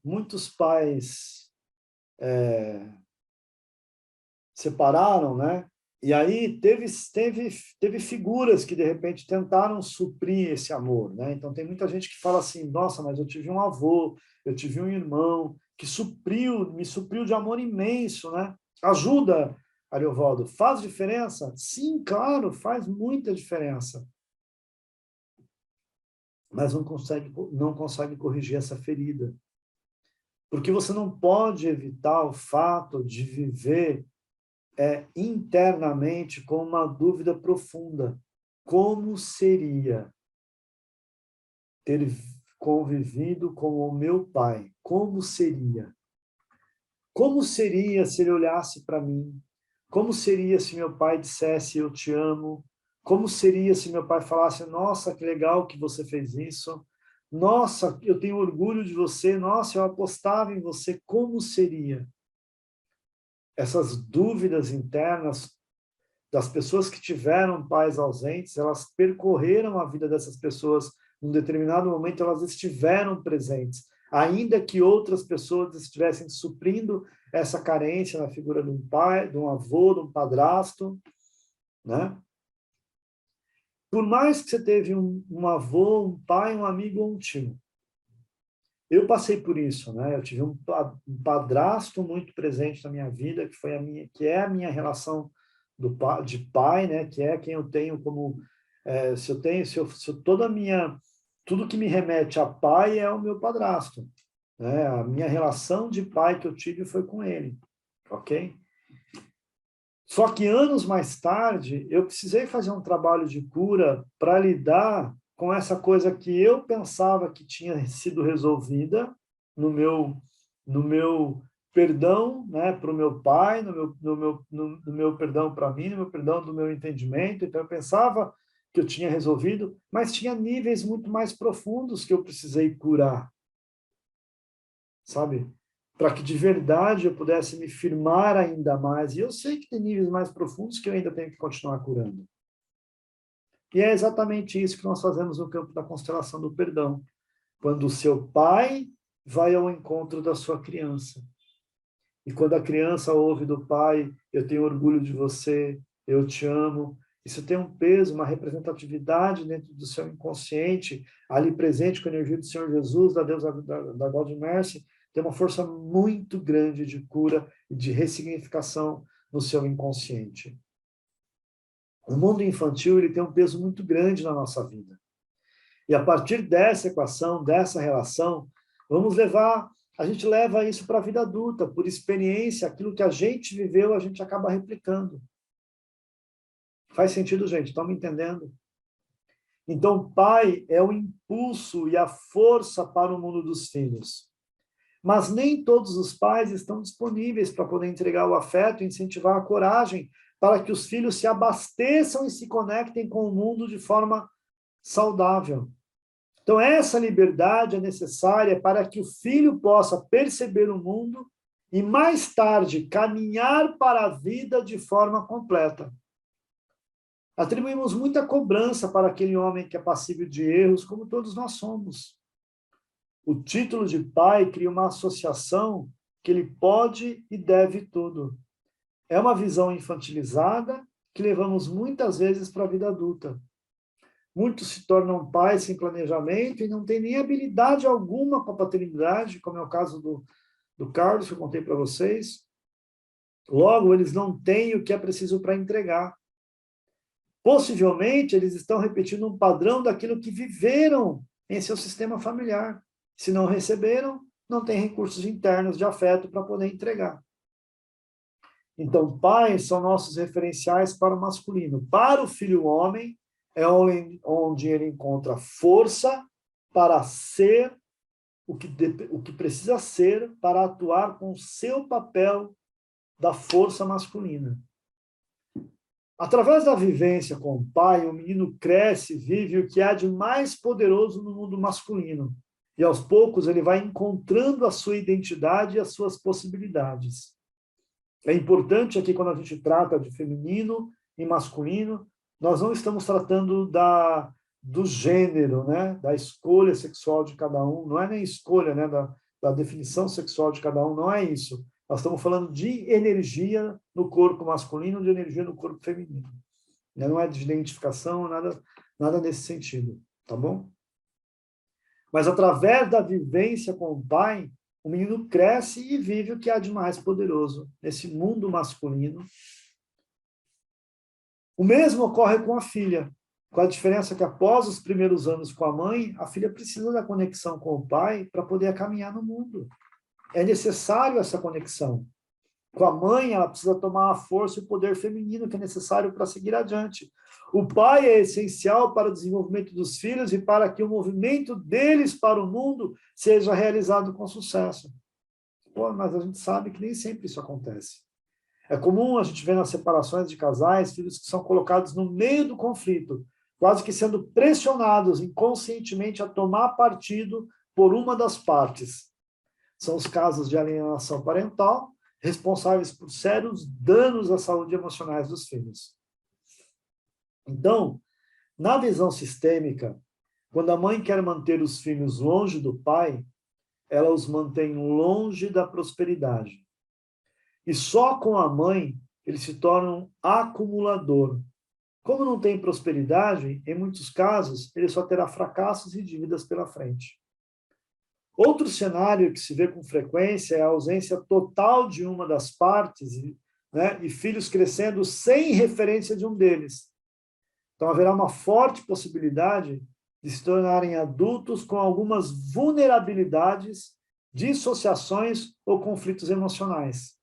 A: Muitos pais separaram, né? E aí teve figuras que, de repente, tentaram suprir esse amor, né? Então, tem muita gente que fala assim, nossa, mas eu tive um avô, eu tive um irmão que me supriu de amor imenso, né? Ajuda, Ariovaldo, faz diferença? Sim, claro, faz muita diferença. Mas não consegue corrigir essa ferida. Porque você não pode evitar o fato de viver internamente com uma dúvida profunda. Como seria ter convivido com o meu pai? Como seria? Como seria se ele olhasse para mim? Como seria se meu pai dissesse eu te amo? Como seria se meu pai falasse, nossa, que legal que você fez isso? Nossa, eu tenho orgulho de você. Nossa, eu apostava em você. Como seria? Essas dúvidas internas das pessoas que tiveram pais ausentes, elas percorreram a vida dessas pessoas, num determinado momento elas estiveram presentes, ainda que outras pessoas estivessem suprindo essa carência na figura de um pai, de um avô, de um padrasto, né? Por mais que você teve um avô, um pai, um amigo ou um tio, eu passei por isso, né? Eu tive um padrasto muito presente na minha vida, que é a minha relação de pai, né? Que é quem eu tenho como se eu toda a minha tudo que me remete a pai é o meu padrasto, né? A minha relação de pai que eu tive foi com ele, ok? Só que anos mais tarde eu precisei fazer um trabalho de cura para lidar com essa coisa que eu pensava que tinha sido resolvida no meu perdão, né, para o meu pai, no meu perdão para mim, no meu perdão do meu entendimento. Então, eu pensava que eu tinha resolvido, mas tinha níveis muito mais profundos que eu precisei curar, sabe? Para que de verdade eu pudesse me firmar ainda mais. E eu sei que tem níveis mais profundos que eu ainda tenho que continuar curando. E é exatamente isso que nós fazemos no campo da constelação do perdão. Quando o seu pai vai ao encontro da sua criança. E quando a criança ouve do pai, eu tenho orgulho de você, eu te amo, isso tem um peso, uma representatividade dentro do seu inconsciente, ali presente com a energia do Senhor Jesus, da Deus, da God Mercy, tem uma força muito grande de cura e de ressignificação no seu inconsciente. O mundo infantil ele tem um peso muito grande na nossa vida. E a partir dessa equação, dessa relação, a gente leva isso para a vida adulta, por experiência, aquilo que a gente viveu, a gente acaba replicando. Faz sentido, gente? Estão me entendendo? Então, pai é o impulso e a força para o mundo dos filhos. Mas nem todos os pais estão disponíveis para poder entregar o afeto e incentivar a coragem para que os filhos se abasteçam e se conectem com o mundo de forma saudável. Então, essa liberdade é necessária para que o filho possa perceber o mundo e, mais tarde, caminhar para a vida de forma completa. Atribuímos muita cobrança para aquele homem que é passível de erros, como todos nós somos. O título de pai cria uma associação que ele pode e deve tudo. É uma visão infantilizada que levamos muitas vezes para a vida adulta. Muitos se tornam pais sem planejamento e não têm nem habilidade alguma com a paternidade, como é o caso do Carlos, que eu contei para vocês. Logo, eles não têm o que é preciso para entregar. Possivelmente, eles estão repetindo um padrão daquilo que viveram em seu sistema familiar. Se não receberam, não têm recursos internos de afeto para poder entregar. Então, pais são nossos referenciais para o masculino. Para o filho homem, é onde ele encontra força para ser o que precisa ser para atuar com o seu papel da força masculina. Através da vivência com o pai, o menino cresce e vive o que há de mais poderoso no mundo masculino. E aos poucos ele vai encontrando a sua identidade e as suas possibilidades. É importante aqui, quando a gente trata de feminino e masculino, nós não estamos tratando do gênero, né? Da escolha sexual de cada um, não é nem escolha, né? Da definição sexual de cada um, não é isso. Nós estamos falando de energia no corpo masculino, de energia no corpo feminino. Não é de identificação, nada nesse sentido, tá bom? Mas através da vivência com o pai, o menino cresce e vive o que há de mais poderoso nesse mundo masculino. O mesmo ocorre com a filha, com a diferença que após os primeiros anos com a mãe, a filha precisa da conexão com o pai para poder caminhar no mundo. É necessário essa conexão. Com a mãe, ela precisa tomar a força e o poder feminino que é necessário para seguir adiante. O pai é essencial para o desenvolvimento dos filhos e para que o movimento deles para o mundo seja realizado com sucesso. Pô, mas a gente sabe que nem sempre isso acontece. É comum a gente ver nas separações de casais, filhos que são colocados no meio do conflito, quase que sendo pressionados inconscientemente a tomar partido por uma das partes. São os casos de alienação parental, responsáveis por sérios danos à saúde emocionais dos filhos. Então, na visão sistêmica, quando a mãe quer manter os filhos longe do pai, ela os mantém longe da prosperidade. E só com a mãe eles se tornam acumulador. Como não tem prosperidade, em muitos casos, ele só terá fracassos e dívidas pela frente. Outro cenário que se vê com frequência é a ausência total de uma das partes, né, e filhos crescendo sem referência de um deles. Então, haverá uma forte possibilidade de se tornarem adultos com algumas vulnerabilidades, dissociações ou conflitos emocionais.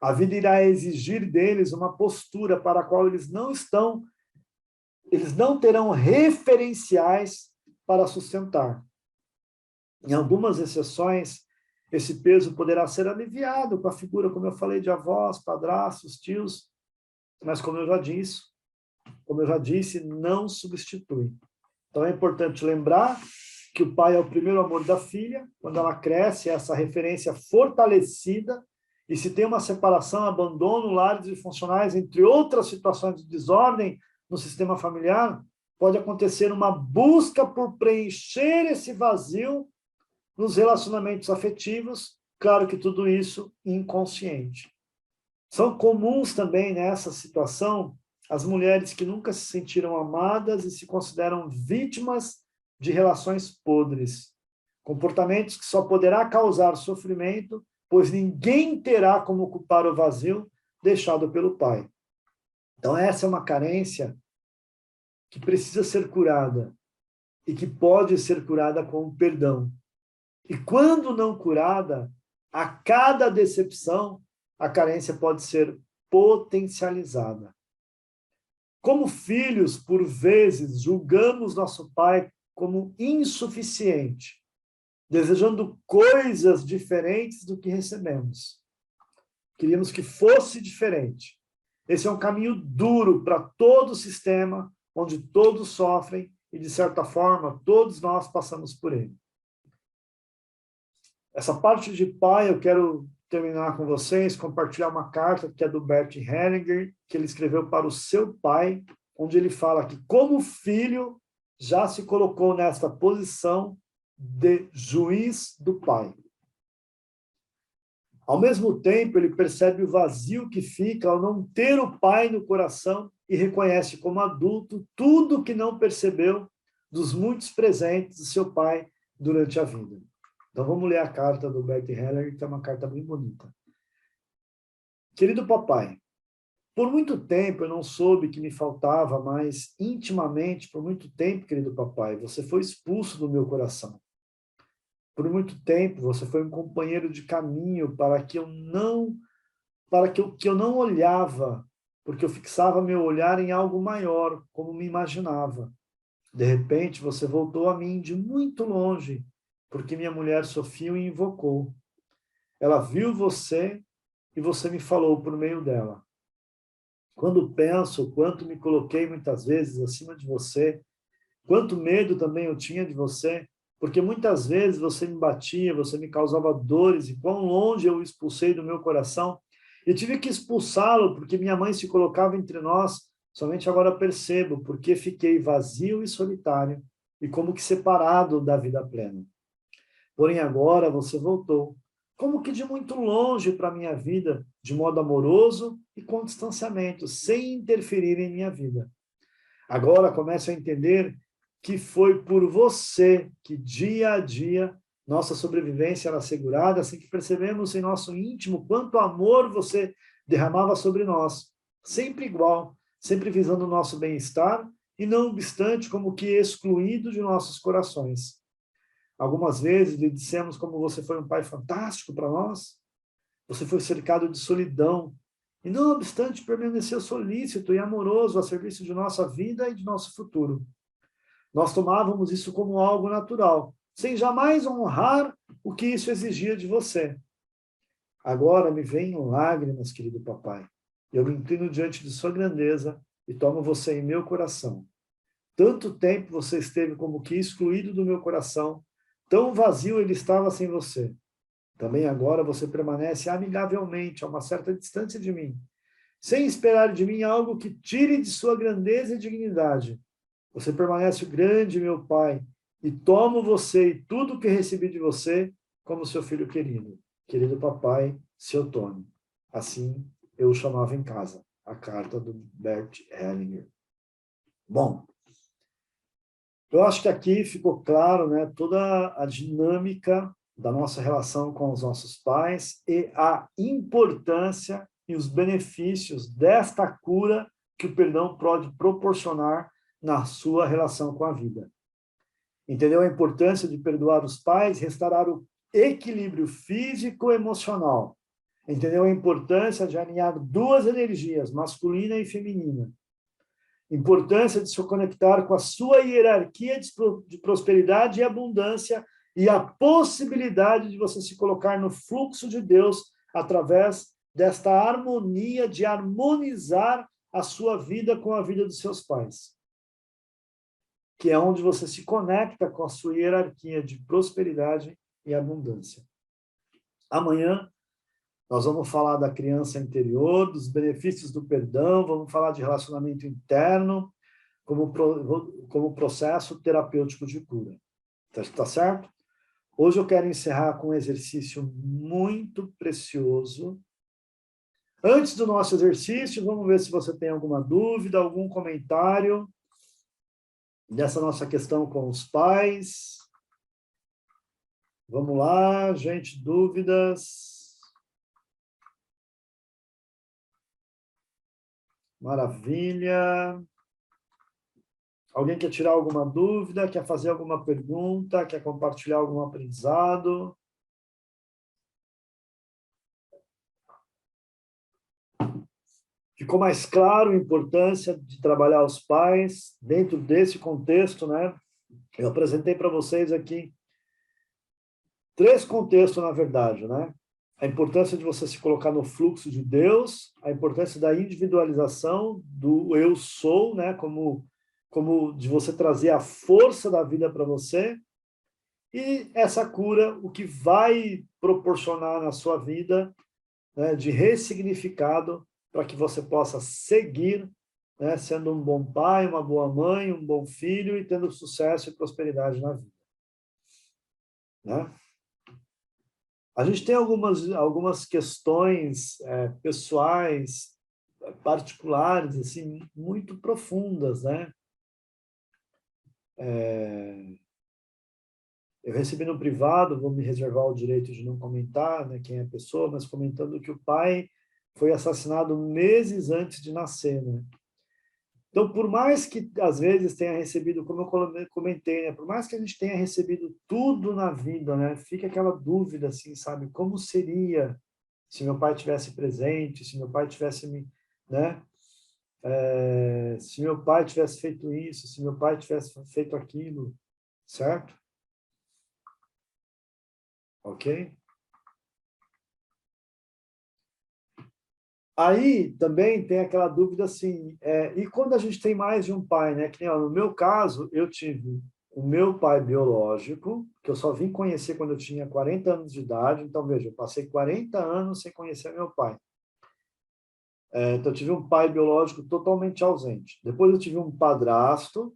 A: A vida irá exigir deles uma postura para a qual eles não terão referenciais para sustentar. Em algumas exceções, esse peso poderá ser aliviado com a figura, como eu falei, de avós, padrastos, tios, mas como eu já disse, não substitui. Então é importante lembrar que o pai é o primeiro amor da filha, quando ela cresce, essa referência fortalecida, e se tem uma separação, abandono, lares disfuncionais, entre outras situações de desordem no sistema familiar, pode acontecer uma busca por preencher esse vazio nos relacionamentos afetivos, claro que tudo isso inconsciente. São comuns também nessa situação as mulheres que nunca se sentiram amadas e se consideram vítimas de relações podres, comportamentos que só poderá causar sofrimento, pois ninguém terá como ocupar o vazio deixado pelo pai. Então essa é uma carência que precisa ser curada e que pode ser curada com o perdão. E quando não curada, a cada decepção, a carência pode ser potencializada. Como filhos, por vezes, julgamos nosso pai como insuficiente, desejando coisas diferentes do que recebemos. Queríamos que fosse diferente. Esse é um caminho duro para todo o sistema, onde todos sofrem e, de certa forma, todos nós passamos por ele. Essa parte de pai, eu quero terminar com vocês, compartilhar uma carta que é do Bert Hellinger, que ele escreveu para o seu pai, onde ele fala que, como filho, já se colocou nesta posição de juiz do pai. Ao mesmo tempo, ele percebe o vazio que fica ao não ter o pai no coração e reconhece como adulto tudo que não percebeu dos muitos presentes do seu pai durante a vida. Então, vamos ler a carta do Bert Hellinger, que é uma carta bem bonita. Querido papai, por muito tempo eu não soube que me faltava, mas intimamente, por muito tempo, querido papai, você foi expulso do meu coração. Por muito tempo você foi um companheiro de caminho para que eu não olhava, porque eu fixava meu olhar em algo maior, como me imaginava. De repente você voltou a mim de muito longe, porque minha mulher Sofia o invocou. Ela viu você e você me falou por meio dela. Quando penso quanto me coloquei muitas vezes acima de você, quanto medo também eu tinha de você, porque muitas vezes você me batia, você me causava dores, e quão longe eu o expulsei do meu coração. Eu tive que expulsá-lo, porque minha mãe se colocava entre nós. Somente agora percebo, porque fiquei vazio e solitário, e como que separado da vida plena. Porém agora você voltou, como que de muito longe para a minha vida, de modo amoroso e com distanciamento, sem interferir em minha vida. Agora começo a entender que foi por você que, dia a dia, nossa sobrevivência era assegurada, assim que percebemos em nosso íntimo quanto amor você derramava sobre nós, sempre igual, sempre visando o nosso bem-estar, e não obstante como que excluído de nossos corações. Algumas vezes lhe dissemos como você foi um pai fantástico para nós, você foi cercado de solidão, e não obstante permaneceu solícito e amoroso a serviço de nossa vida e de nosso futuro. Nós tomávamos isso como algo natural, sem jamais honrar o que isso exigia de você. Agora me vêm lágrimas, querido papai. Eu me inclino diante de sua grandeza e tomo você em meu coração. Tanto tempo você esteve como que excluído do meu coração, tão vazio ele estava sem você. Também agora você permanece amigavelmente a uma certa distância de mim, sem esperar de mim algo que tire de sua grandeza e dignidade. Você permanece grande, meu Pai, e tomo você e tudo que recebi de você como seu filho querido. Querido papai, seu Tony. Assim eu o chamava em casa. A carta do Bert Hellinger. Bom, eu acho que aqui ficou claro, né, toda a dinâmica da nossa relação com os nossos pais e a importância e os benefícios desta cura que o perdão pode proporcionar na sua relação com a vida. Entendeu a importância de perdoar os pais, restaurar o equilíbrio físico e emocional. Entendeu a importância de alinhar duas energias, masculina e feminina. Importância de se conectar com a sua hierarquia de prosperidade e abundância e a possibilidade de você se colocar no fluxo de Deus através desta harmonia de harmonizar a sua vida com a vida dos seus pais, que é onde você se conecta com a sua hierarquia de prosperidade e abundância. Amanhã nós vamos falar da criança interior, dos benefícios do perdão, vamos falar de relacionamento interno, como processo terapêutico de cura. Tá certo? Hoje eu quero encerrar com um exercício muito precioso. Antes do nosso exercício, vamos ver se você tem alguma dúvida, algum comentário dessa nossa questão com os pais. Vamos lá, gente, dúvidas? Maravilha. Alguém quer tirar alguma dúvida? Quer fazer alguma pergunta? Quer compartilhar algum aprendizado? Ficou mais claro a importância de trabalhar os pais dentro desse contexto, né? Eu apresentei para vocês aqui 3 contextos, na verdade, né? A importância de você se colocar no fluxo de Deus, a importância da individualização do eu sou, né? Como de você trazer a força da vida para você, e essa cura, o que vai proporcionar na sua vida, né, de ressignificado, para que você possa seguir né? Sendo um bom pai, uma boa mãe, um bom filho e tendo sucesso e prosperidade na vida, né? A gente tem algumas questões pessoais, particulares, assim, muito profundas, né? Eu recebi no privado, vou me reservar o direito de não comentar, né, quem é a pessoa, mas comentando que o pai foi assassinado meses antes de nascer, né? Então, por mais que às vezes tenha recebido, como eu comentei, né, por mais que a gente tenha recebido tudo na vida, né, fica aquela dúvida assim, sabe, como seria se meu pai tivesse presente, se meu pai tivesse me, né, se meu pai tivesse feito isso, se meu pai tivesse feito aquilo, certo? Ok? Aí também tem aquela dúvida assim, e quando a gente tem mais de um pai, né? Que nem, ó, no meu caso, eu tive o meu pai biológico, que eu só vim conhecer quando eu tinha 40 anos de idade, então veja, eu passei 40 anos sem conhecer meu pai. Então eu tive um pai biológico totalmente ausente. Depois eu tive um padrasto,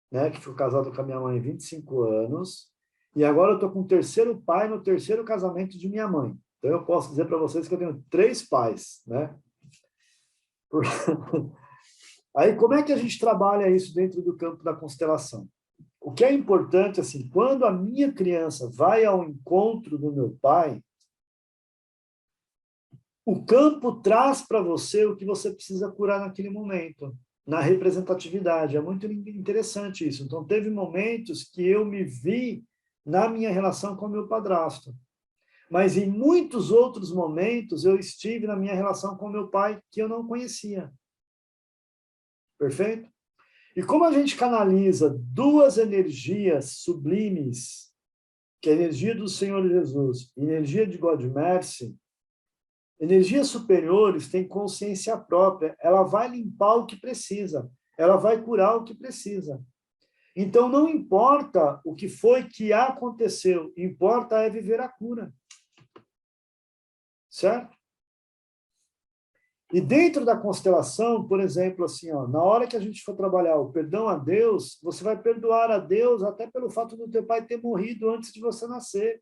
A: né? Que foi casado com a minha mãe há 25 anos, e agora eu estou com o terceiro pai no terceiro casamento de minha mãe. Então eu posso dizer para vocês que eu tenho 3 pais, né? Aí, como é que a gente trabalha isso dentro do campo da constelação? O que é importante, assim, quando a minha criança vai ao encontro do meu pai, o campo traz para você o que você precisa curar naquele momento, na representatividade. É muito interessante isso. Então, teve momentos que eu me vi na minha relação com o meu padrasto. Mas em muitos outros momentos eu estive na minha relação com o meu pai que eu não conhecia. Perfeito? E como a gente canaliza 2 energias sublimes, que é a energia do Senhor Jesus e a energia de God Mercy, energias superiores têm consciência própria, ela vai limpar o que precisa, ela vai curar o que precisa. Então, não importa o que foi que aconteceu, importa é viver a cura. Certo? E dentro da constelação, por exemplo, assim, ó, na hora que a gente for trabalhar o perdão a Deus, você vai perdoar a Deus até pelo fato do teu pai ter morrido antes de você nascer,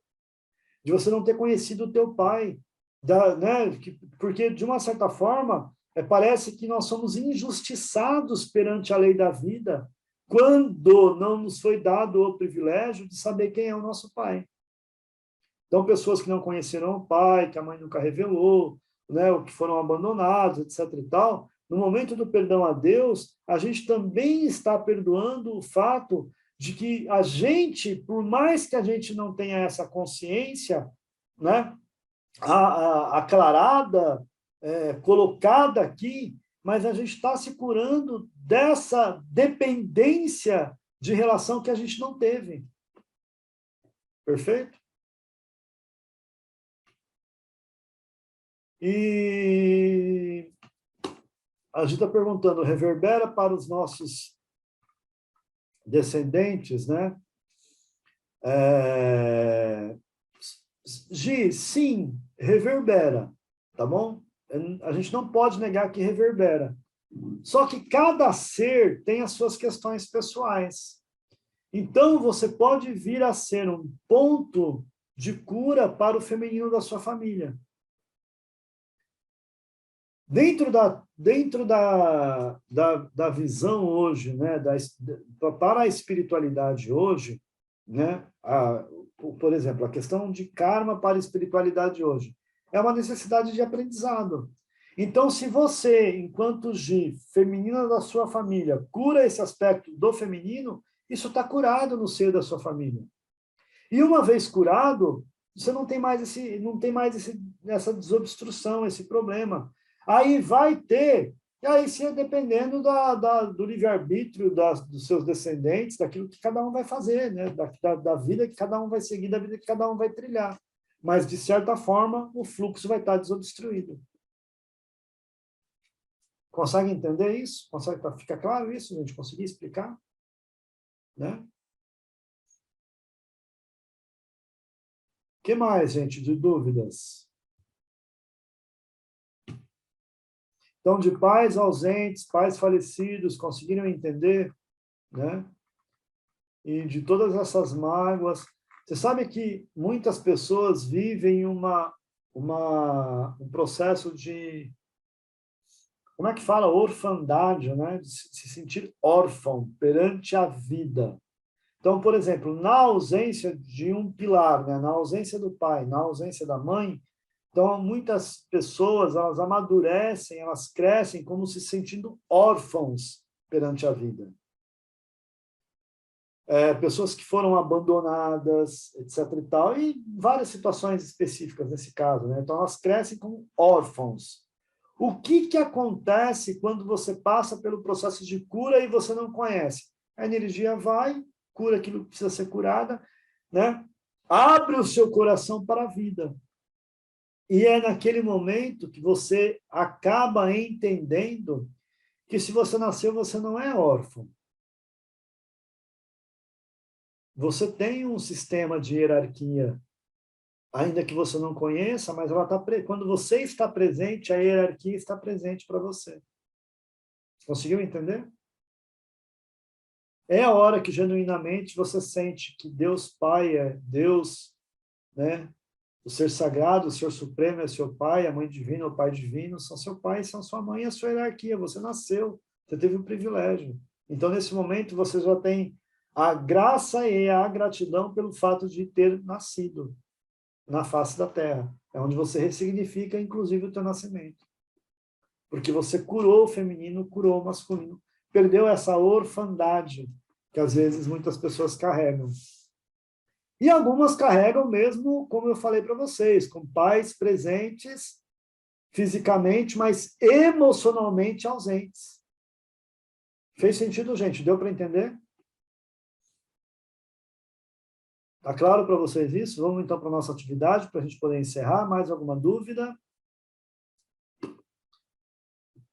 A: de você não ter conhecido o teu pai, né? Porque, de uma certa forma, parece que nós somos injustiçados perante a lei da vida quando não nos foi dado o privilégio de saber quem é o nosso pai. Então, pessoas que não conheceram o pai, que a mãe nunca revelou, né, ou que foram abandonados, etc. e tal, no momento do perdão a Deus, a gente também está perdoando o fato de que a gente, por mais que a gente não tenha essa consciência, né, aclarada, colocada aqui, mas a gente está se curando dessa dependência de relação que a gente não teve. Perfeito? E a gente está perguntando, reverbera para os nossos descendentes, né? Gi, sim, reverbera, tá bom? A gente não pode negar que reverbera. Só que cada ser tem as suas questões pessoais. Então, você pode vir a ser um ponto de cura para o feminino da sua família. Dentro da visão hoje, né, para a espiritualidade hoje, né, por exemplo, a questão de karma para a espiritualidade hoje, é uma necessidade de aprendizado. Então, se você, enquanto Gi, feminina da sua família, cura esse aspecto do feminino, isso está curado no seio da sua família. E uma vez curado, você essa desobstrução, esse problema. Aí vai ter, e aí sim, dependendo do livre-arbítrio dos seus descendentes, daquilo que cada um vai fazer, né? Da vida que cada um vai seguir, da vida que cada um vai trilhar. Mas, de certa forma, o fluxo vai estar desobstruído. Consegue entender isso? Fica claro isso, gente? Consegui explicar? Né? Que mais, gente, de dúvidas? Então, de pais ausentes, pais falecidos, conseguiram entender, né? E de todas essas mágoas. Você sabe que muitas pessoas vivem um processo de, como é que fala? Orfandade, né? De se sentir órfão perante a vida. Então, por exemplo, na ausência de um pilar, né? Na ausência do pai, na ausência da mãe, então muitas pessoas, elas amadurecem, elas crescem como se sentindo órfãos perante a vida. Pessoas que foram abandonadas, etc. e tal, e várias situações específicas nesse caso, né? Então, elas crescem como órfãos. O que acontece quando você passa pelo processo de cura e você não conhece? A energia vai, cura aquilo que precisa ser curada, né? Abre o seu coração para a vida. E é naquele momento que você acaba entendendo que se você nasceu, você não é órfão. Você tem um sistema de hierarquia, ainda que você não conheça, mas ela quando você está presente, a hierarquia está presente para você. Conseguiu entender? É a hora que genuinamente você sente que Deus Pai é Deus, né? O Ser Sagrado, o Ser Supremo é seu Pai, a Mãe Divina, o Pai Divino, são seu pai, são sua mãe, a sua hierarquia. Você nasceu, você teve o privilégio. Então, nesse momento, você já tem a graça e a gratidão pelo fato de ter nascido na face da Terra. É onde você ressignifica, inclusive, o teu nascimento. Porque você curou o feminino, curou o masculino. Perdeu essa orfandade que, às vezes, muitas pessoas carregam. E algumas carregam mesmo, como eu falei para vocês, com pais presentes fisicamente, mas emocionalmente ausentes. Fez sentido, gente? Deu para entender? Tá claro para vocês isso? Vamos então para a nossa atividade, para a gente poder encerrar. Mais alguma dúvida?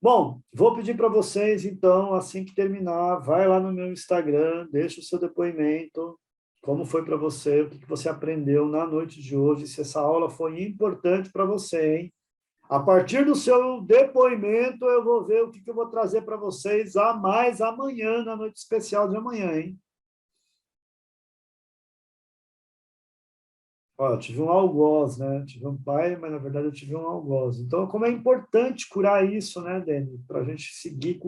A: Bom, vou pedir para vocês, então, assim que terminar, vai lá no meu Instagram, deixa o seu depoimento, como foi para você, o que você aprendeu na noite de hoje, se essa aula foi importante para você, hein? A partir do seu depoimento, eu vou ver o que eu vou trazer para vocês a mais amanhã, na noite especial de amanhã, hein? Ó, eu tive um algoz, né? Tive um pai, mas na verdade eu tive um algoz. Então, como é importante curar isso, né, Dani? Para a gente seguir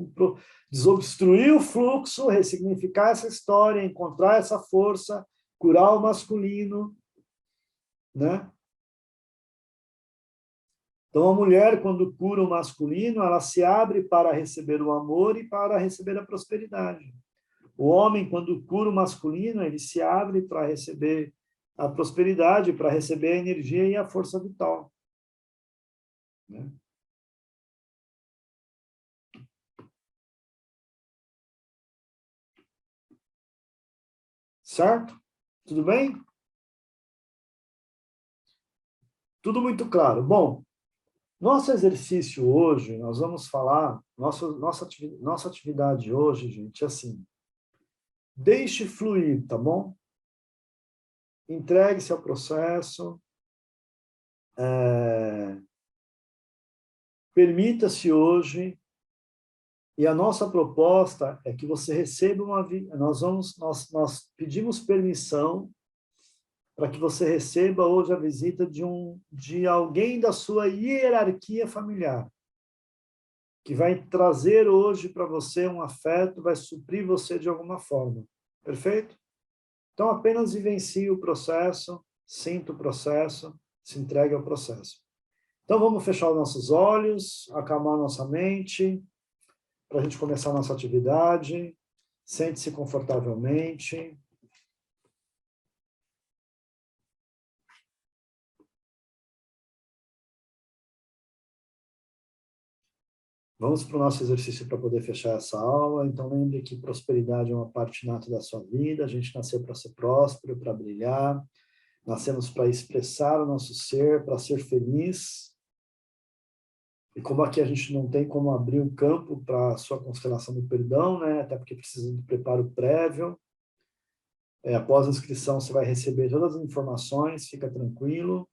A: desobstruir o fluxo, ressignificar essa história, encontrar essa força, curar o masculino, né? Então, a mulher, quando cura o masculino, ela se abre para receber o amor e para receber a prosperidade. O homem, quando cura o masculino, ele se abre para receber a prosperidade, para receber a energia e a força vital, né? Certo? Tudo bem? Tudo muito claro. Bom, nosso exercício hoje, nós vamos falar, nossa atividade hoje, gente, é assim, deixe fluir, tá bom? Entregue-se ao processo, permita-se hoje, e a nossa proposta é que você receba nós pedimos permissão para que você receba hoje a visita de alguém da sua hierarquia familiar, que vai trazer hoje para você um afeto, vai suprir você de alguma forma. Perfeito? Então, apenas vivencie o processo, sinta o processo, se entregue ao processo. Então, vamos fechar os nossos olhos, acalmar nossa mente, para a gente começar a nossa atividade. Sente-se confortavelmente. Vamos para o nosso exercício para poder fechar essa aula. Então, lembre que prosperidade é uma parte nata da sua vida. A gente nasceu para ser próspero, para brilhar. Nascemos para expressar o nosso ser, para ser feliz. E como aqui a gente não tem como abrir o campo para a sua constelação do perdão, né? Até porque precisa de preparo prévio. Após a inscrição, você vai receber todas as informações, fica tranquilo.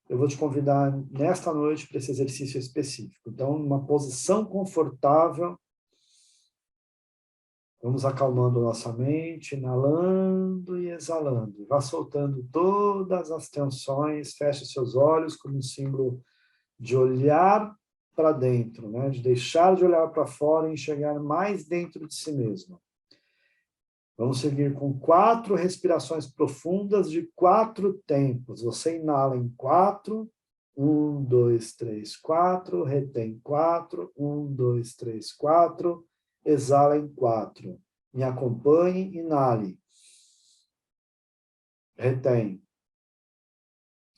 A: eu vou te convidar nesta noite para esse exercício específico. Então, numa posição confortável, vamos acalmando nossa mente, inalando e exalando. Vá soltando todas as tensões, feche seus olhos como um símbolo de olhar para dentro, né? De deixar de olhar para fora e enxergar mais dentro de si mesmo. Vamos seguir com 4 respirações profundas de 4 tempos. Você inala em 4, 1, 2, 3, 4, retém 4, 1, 2, 3, 4, exala em 4. Me acompanhe, inale. Retém.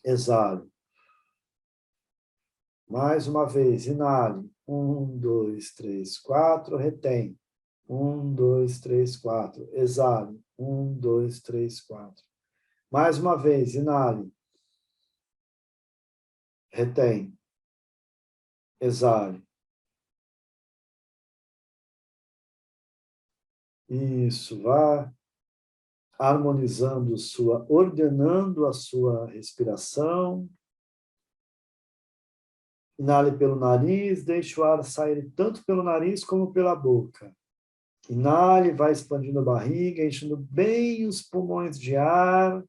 A: Exale. Mais uma vez, inale. 1, 2, 3, 4, retém. 1, 2, 3, 4. Exale. 1, 2, 3, 4. Mais uma vez, inale. Retém. Exale. Isso, vá harmonizando ordenando a sua respiração. Inale pelo nariz, deixe o ar sair tanto pelo nariz como pela boca. Inale, vai expandindo a barriga, enchendo bem os pulmões de ar.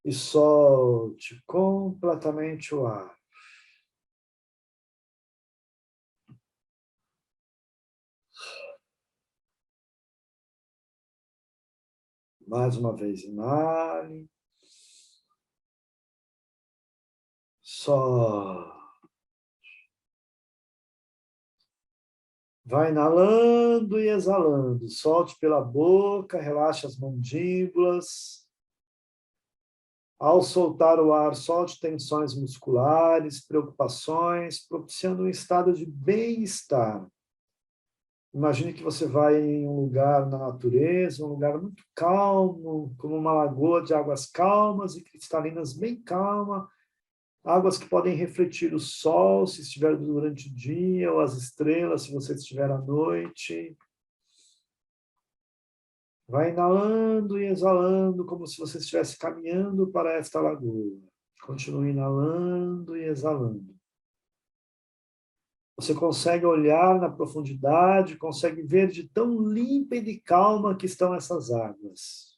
A: E solte completamente o ar. Mais uma vez, inale. Solte. Vai inalando e exalando. Solte pela boca, relaxe as mandíbulas. Ao soltar o ar, solte tensões musculares, preocupações, propiciando um estado de bem-estar. Imagine que você vai em um lugar na natureza, um lugar muito calmo, como uma lagoa de águas calmas e cristalinas bem calma, águas que podem refletir o sol, se estiver durante o dia, ou as estrelas, se você estiver à noite. Vai inalando e exalando, como se você estivesse caminhando para esta lagoa. Continue inalando e exalando. Você consegue olhar na profundidade, consegue ver de tão límpida e calma que estão essas águas.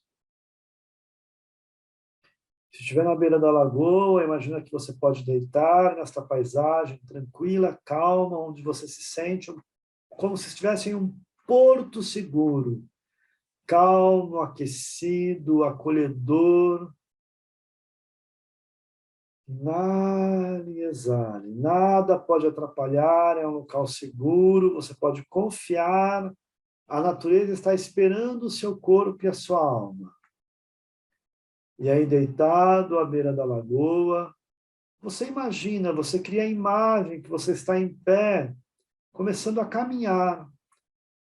A: Se estiver na beira da lagoa, imagina que você pode deitar nesta paisagem tranquila, calma, onde você se sente como se estivesse em um porto seguro, calmo, aquecido, acolhedor. Inale e exale. Nada pode atrapalhar, é um local seguro, você pode confiar. A natureza está esperando o seu corpo e a sua alma. E aí, deitado à beira da lagoa, você imagina, você cria a imagem que você está em pé, começando a caminhar.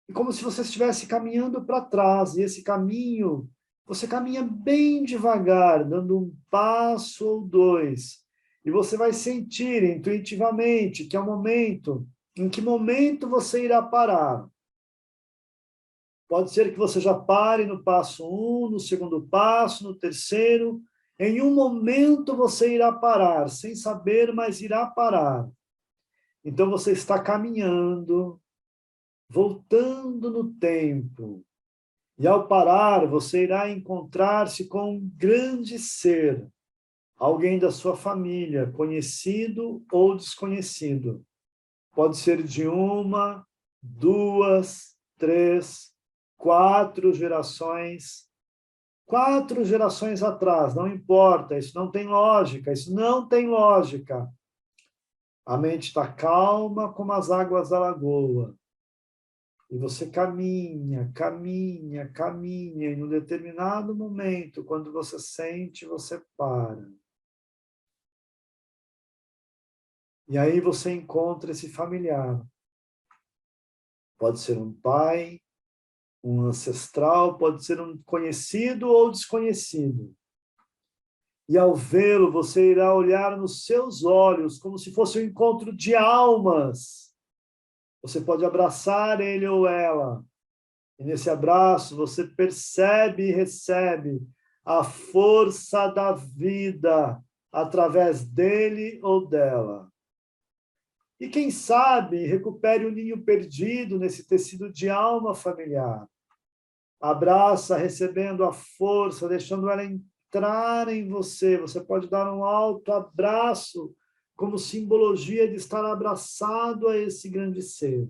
A: E como se você estivesse caminhando para trás, e esse caminho, você caminha bem devagar, dando um passo ou dois. E você vai sentir intuitivamente que é o momento, em que momento você irá parar. Pode ser que você já pare no passo 1, no segundo passo, no terceiro. Em um momento você irá parar, sem saber, mas irá parar. Então você está caminhando, voltando no tempo. E ao parar, você irá encontrar-se com um grande ser, alguém da sua família, conhecido ou desconhecido. Pode ser de 1, 2, 3, 4 gerações. 4 gerações atrás, não importa, isso não tem lógica, isso não tem lógica. A mente está calma como as águas da lagoa. E você caminha, caminha, caminha, e num determinado momento, quando você sente, você para. E aí você encontra esse familiar. Pode ser um pai, um ancestral, pode ser um conhecido ou desconhecido. E ao vê-lo, você irá olhar nos seus olhos, como se fosse um encontro de almas. Você pode abraçar ele ou ela. E nesse abraço, você percebe e recebe a força da vida através dele ou dela. E quem sabe recupere o ninho perdido nesse tecido de alma familiar. Abraça, recebendo a força, deixando ela entrar em você. Você pode dar um alto abraço como simbologia de estar abraçado a esse grande ser.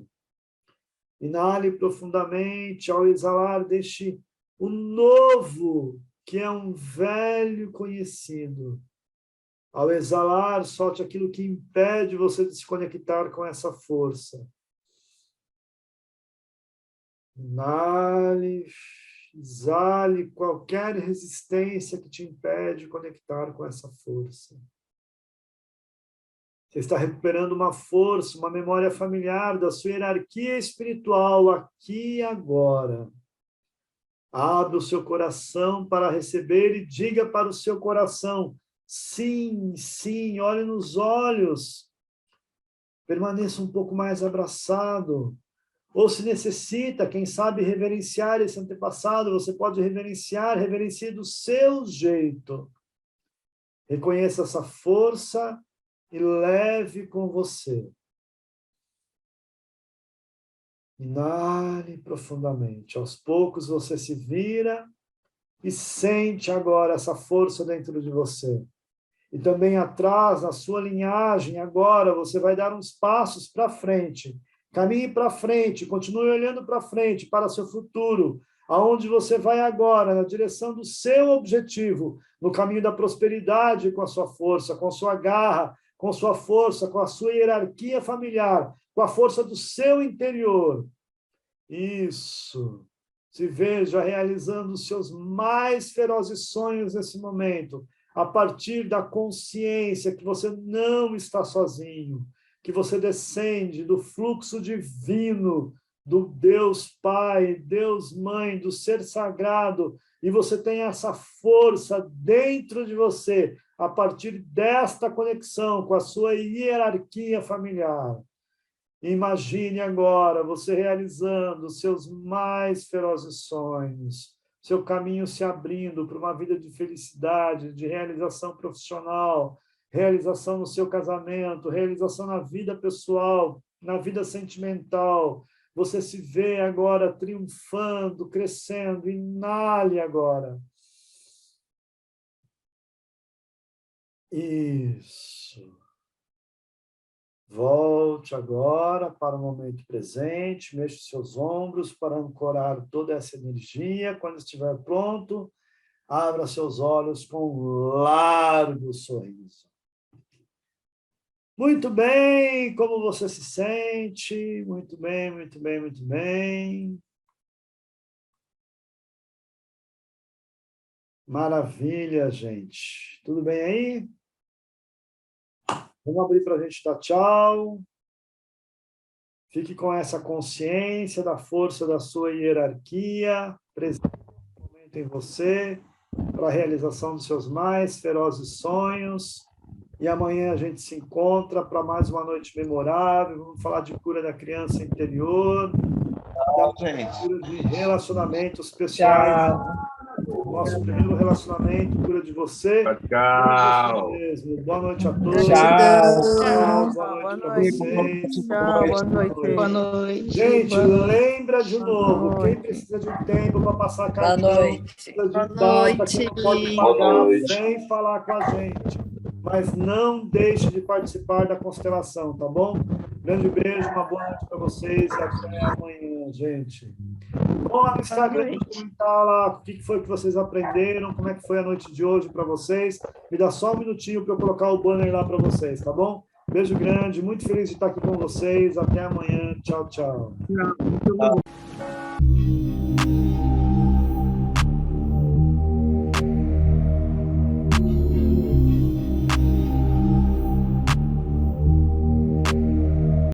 A: Inale profundamente, ao exalar, deixe o novo, que é um velho conhecido. Ao exalar, solte aquilo que impede você de se conectar com essa força. Inale, exale qualquer resistência que te impede de conectar com essa força. Você está recuperando uma força, uma memória familiar da sua hierarquia espiritual aqui e agora. Abra o seu coração para receber e diga para o seu coração: sim, sim, olhe nos olhos. Permaneça um pouco mais abraçado. Ou se necessita, quem sabe, reverenciar esse antepassado, você pode reverencie do seu jeito. Reconheça essa força e leve com você. Inale profundamente. Aos poucos você se vira e sente agora essa força dentro de você. E também atrás, na sua linhagem, agora você vai dar uns passos para frente. Caminhe para frente, continue olhando para frente, para seu futuro. Aonde você vai agora, na direção do seu objetivo, no caminho da prosperidade com a sua força, com a sua garra, com sua força, com a sua hierarquia familiar, com a força do seu interior. Isso. Se veja realizando os seus mais ferozes sonhos nesse momento, a partir da consciência que você não está sozinho, que você descende do fluxo divino, do Deus Pai, Deus Mãe, do Ser Sagrado, e você tem essa força dentro de você, a partir desta conexão com a sua hierarquia familiar. Imagine agora você realizando os seus mais ferozes sonhos, seu caminho se abrindo para uma vida de felicidade, de realização profissional, realização no seu casamento, realização na vida pessoal, na vida sentimental. Você se vê agora triunfando, crescendo. Inale agora. Isso. Volte agora para o momento presente, mexa os seus ombros para ancorar toda essa energia. Quando estiver pronto, abra seus olhos com um largo sorriso. Muito bem, como você se sente? Muito bem, muito bem, muito bem. Maravilha, gente. Tudo bem aí? Vamos abrir para a gente dar tchau. Fique com essa consciência da força da sua hierarquia presente em você para a realização dos seus mais ferozes sonhos. E amanhã a gente se encontra para mais uma noite memorável. Vamos falar de cura da criança interior, cura de relacionamentos pessoais. Nosso primeiro relacionamento, cura de você.
B: Tchau.
A: Mesmo. Boa noite a todos.
C: Tchau.
A: Boa noite para vocês.
C: Tchau, boa noite.
D: Boa noite.
A: Gente, lembra de novo, quem precisa de um tempo para passar cartão, precisa de data, quem não pode pagar, vem falar com a gente. Mas não deixe de participar da constelação, tá bom? Grande beijo, uma boa noite para vocês e até amanhã, gente. Vão lá no Instagram comentar lá o que foi que vocês aprenderam, como é que foi a noite de hoje para vocês. Me dá só um minutinho para eu colocar o banner lá para vocês, tá bom? Beijo grande, muito feliz de estar aqui com vocês. Até amanhã. Tchau, tchau.
C: Tchau.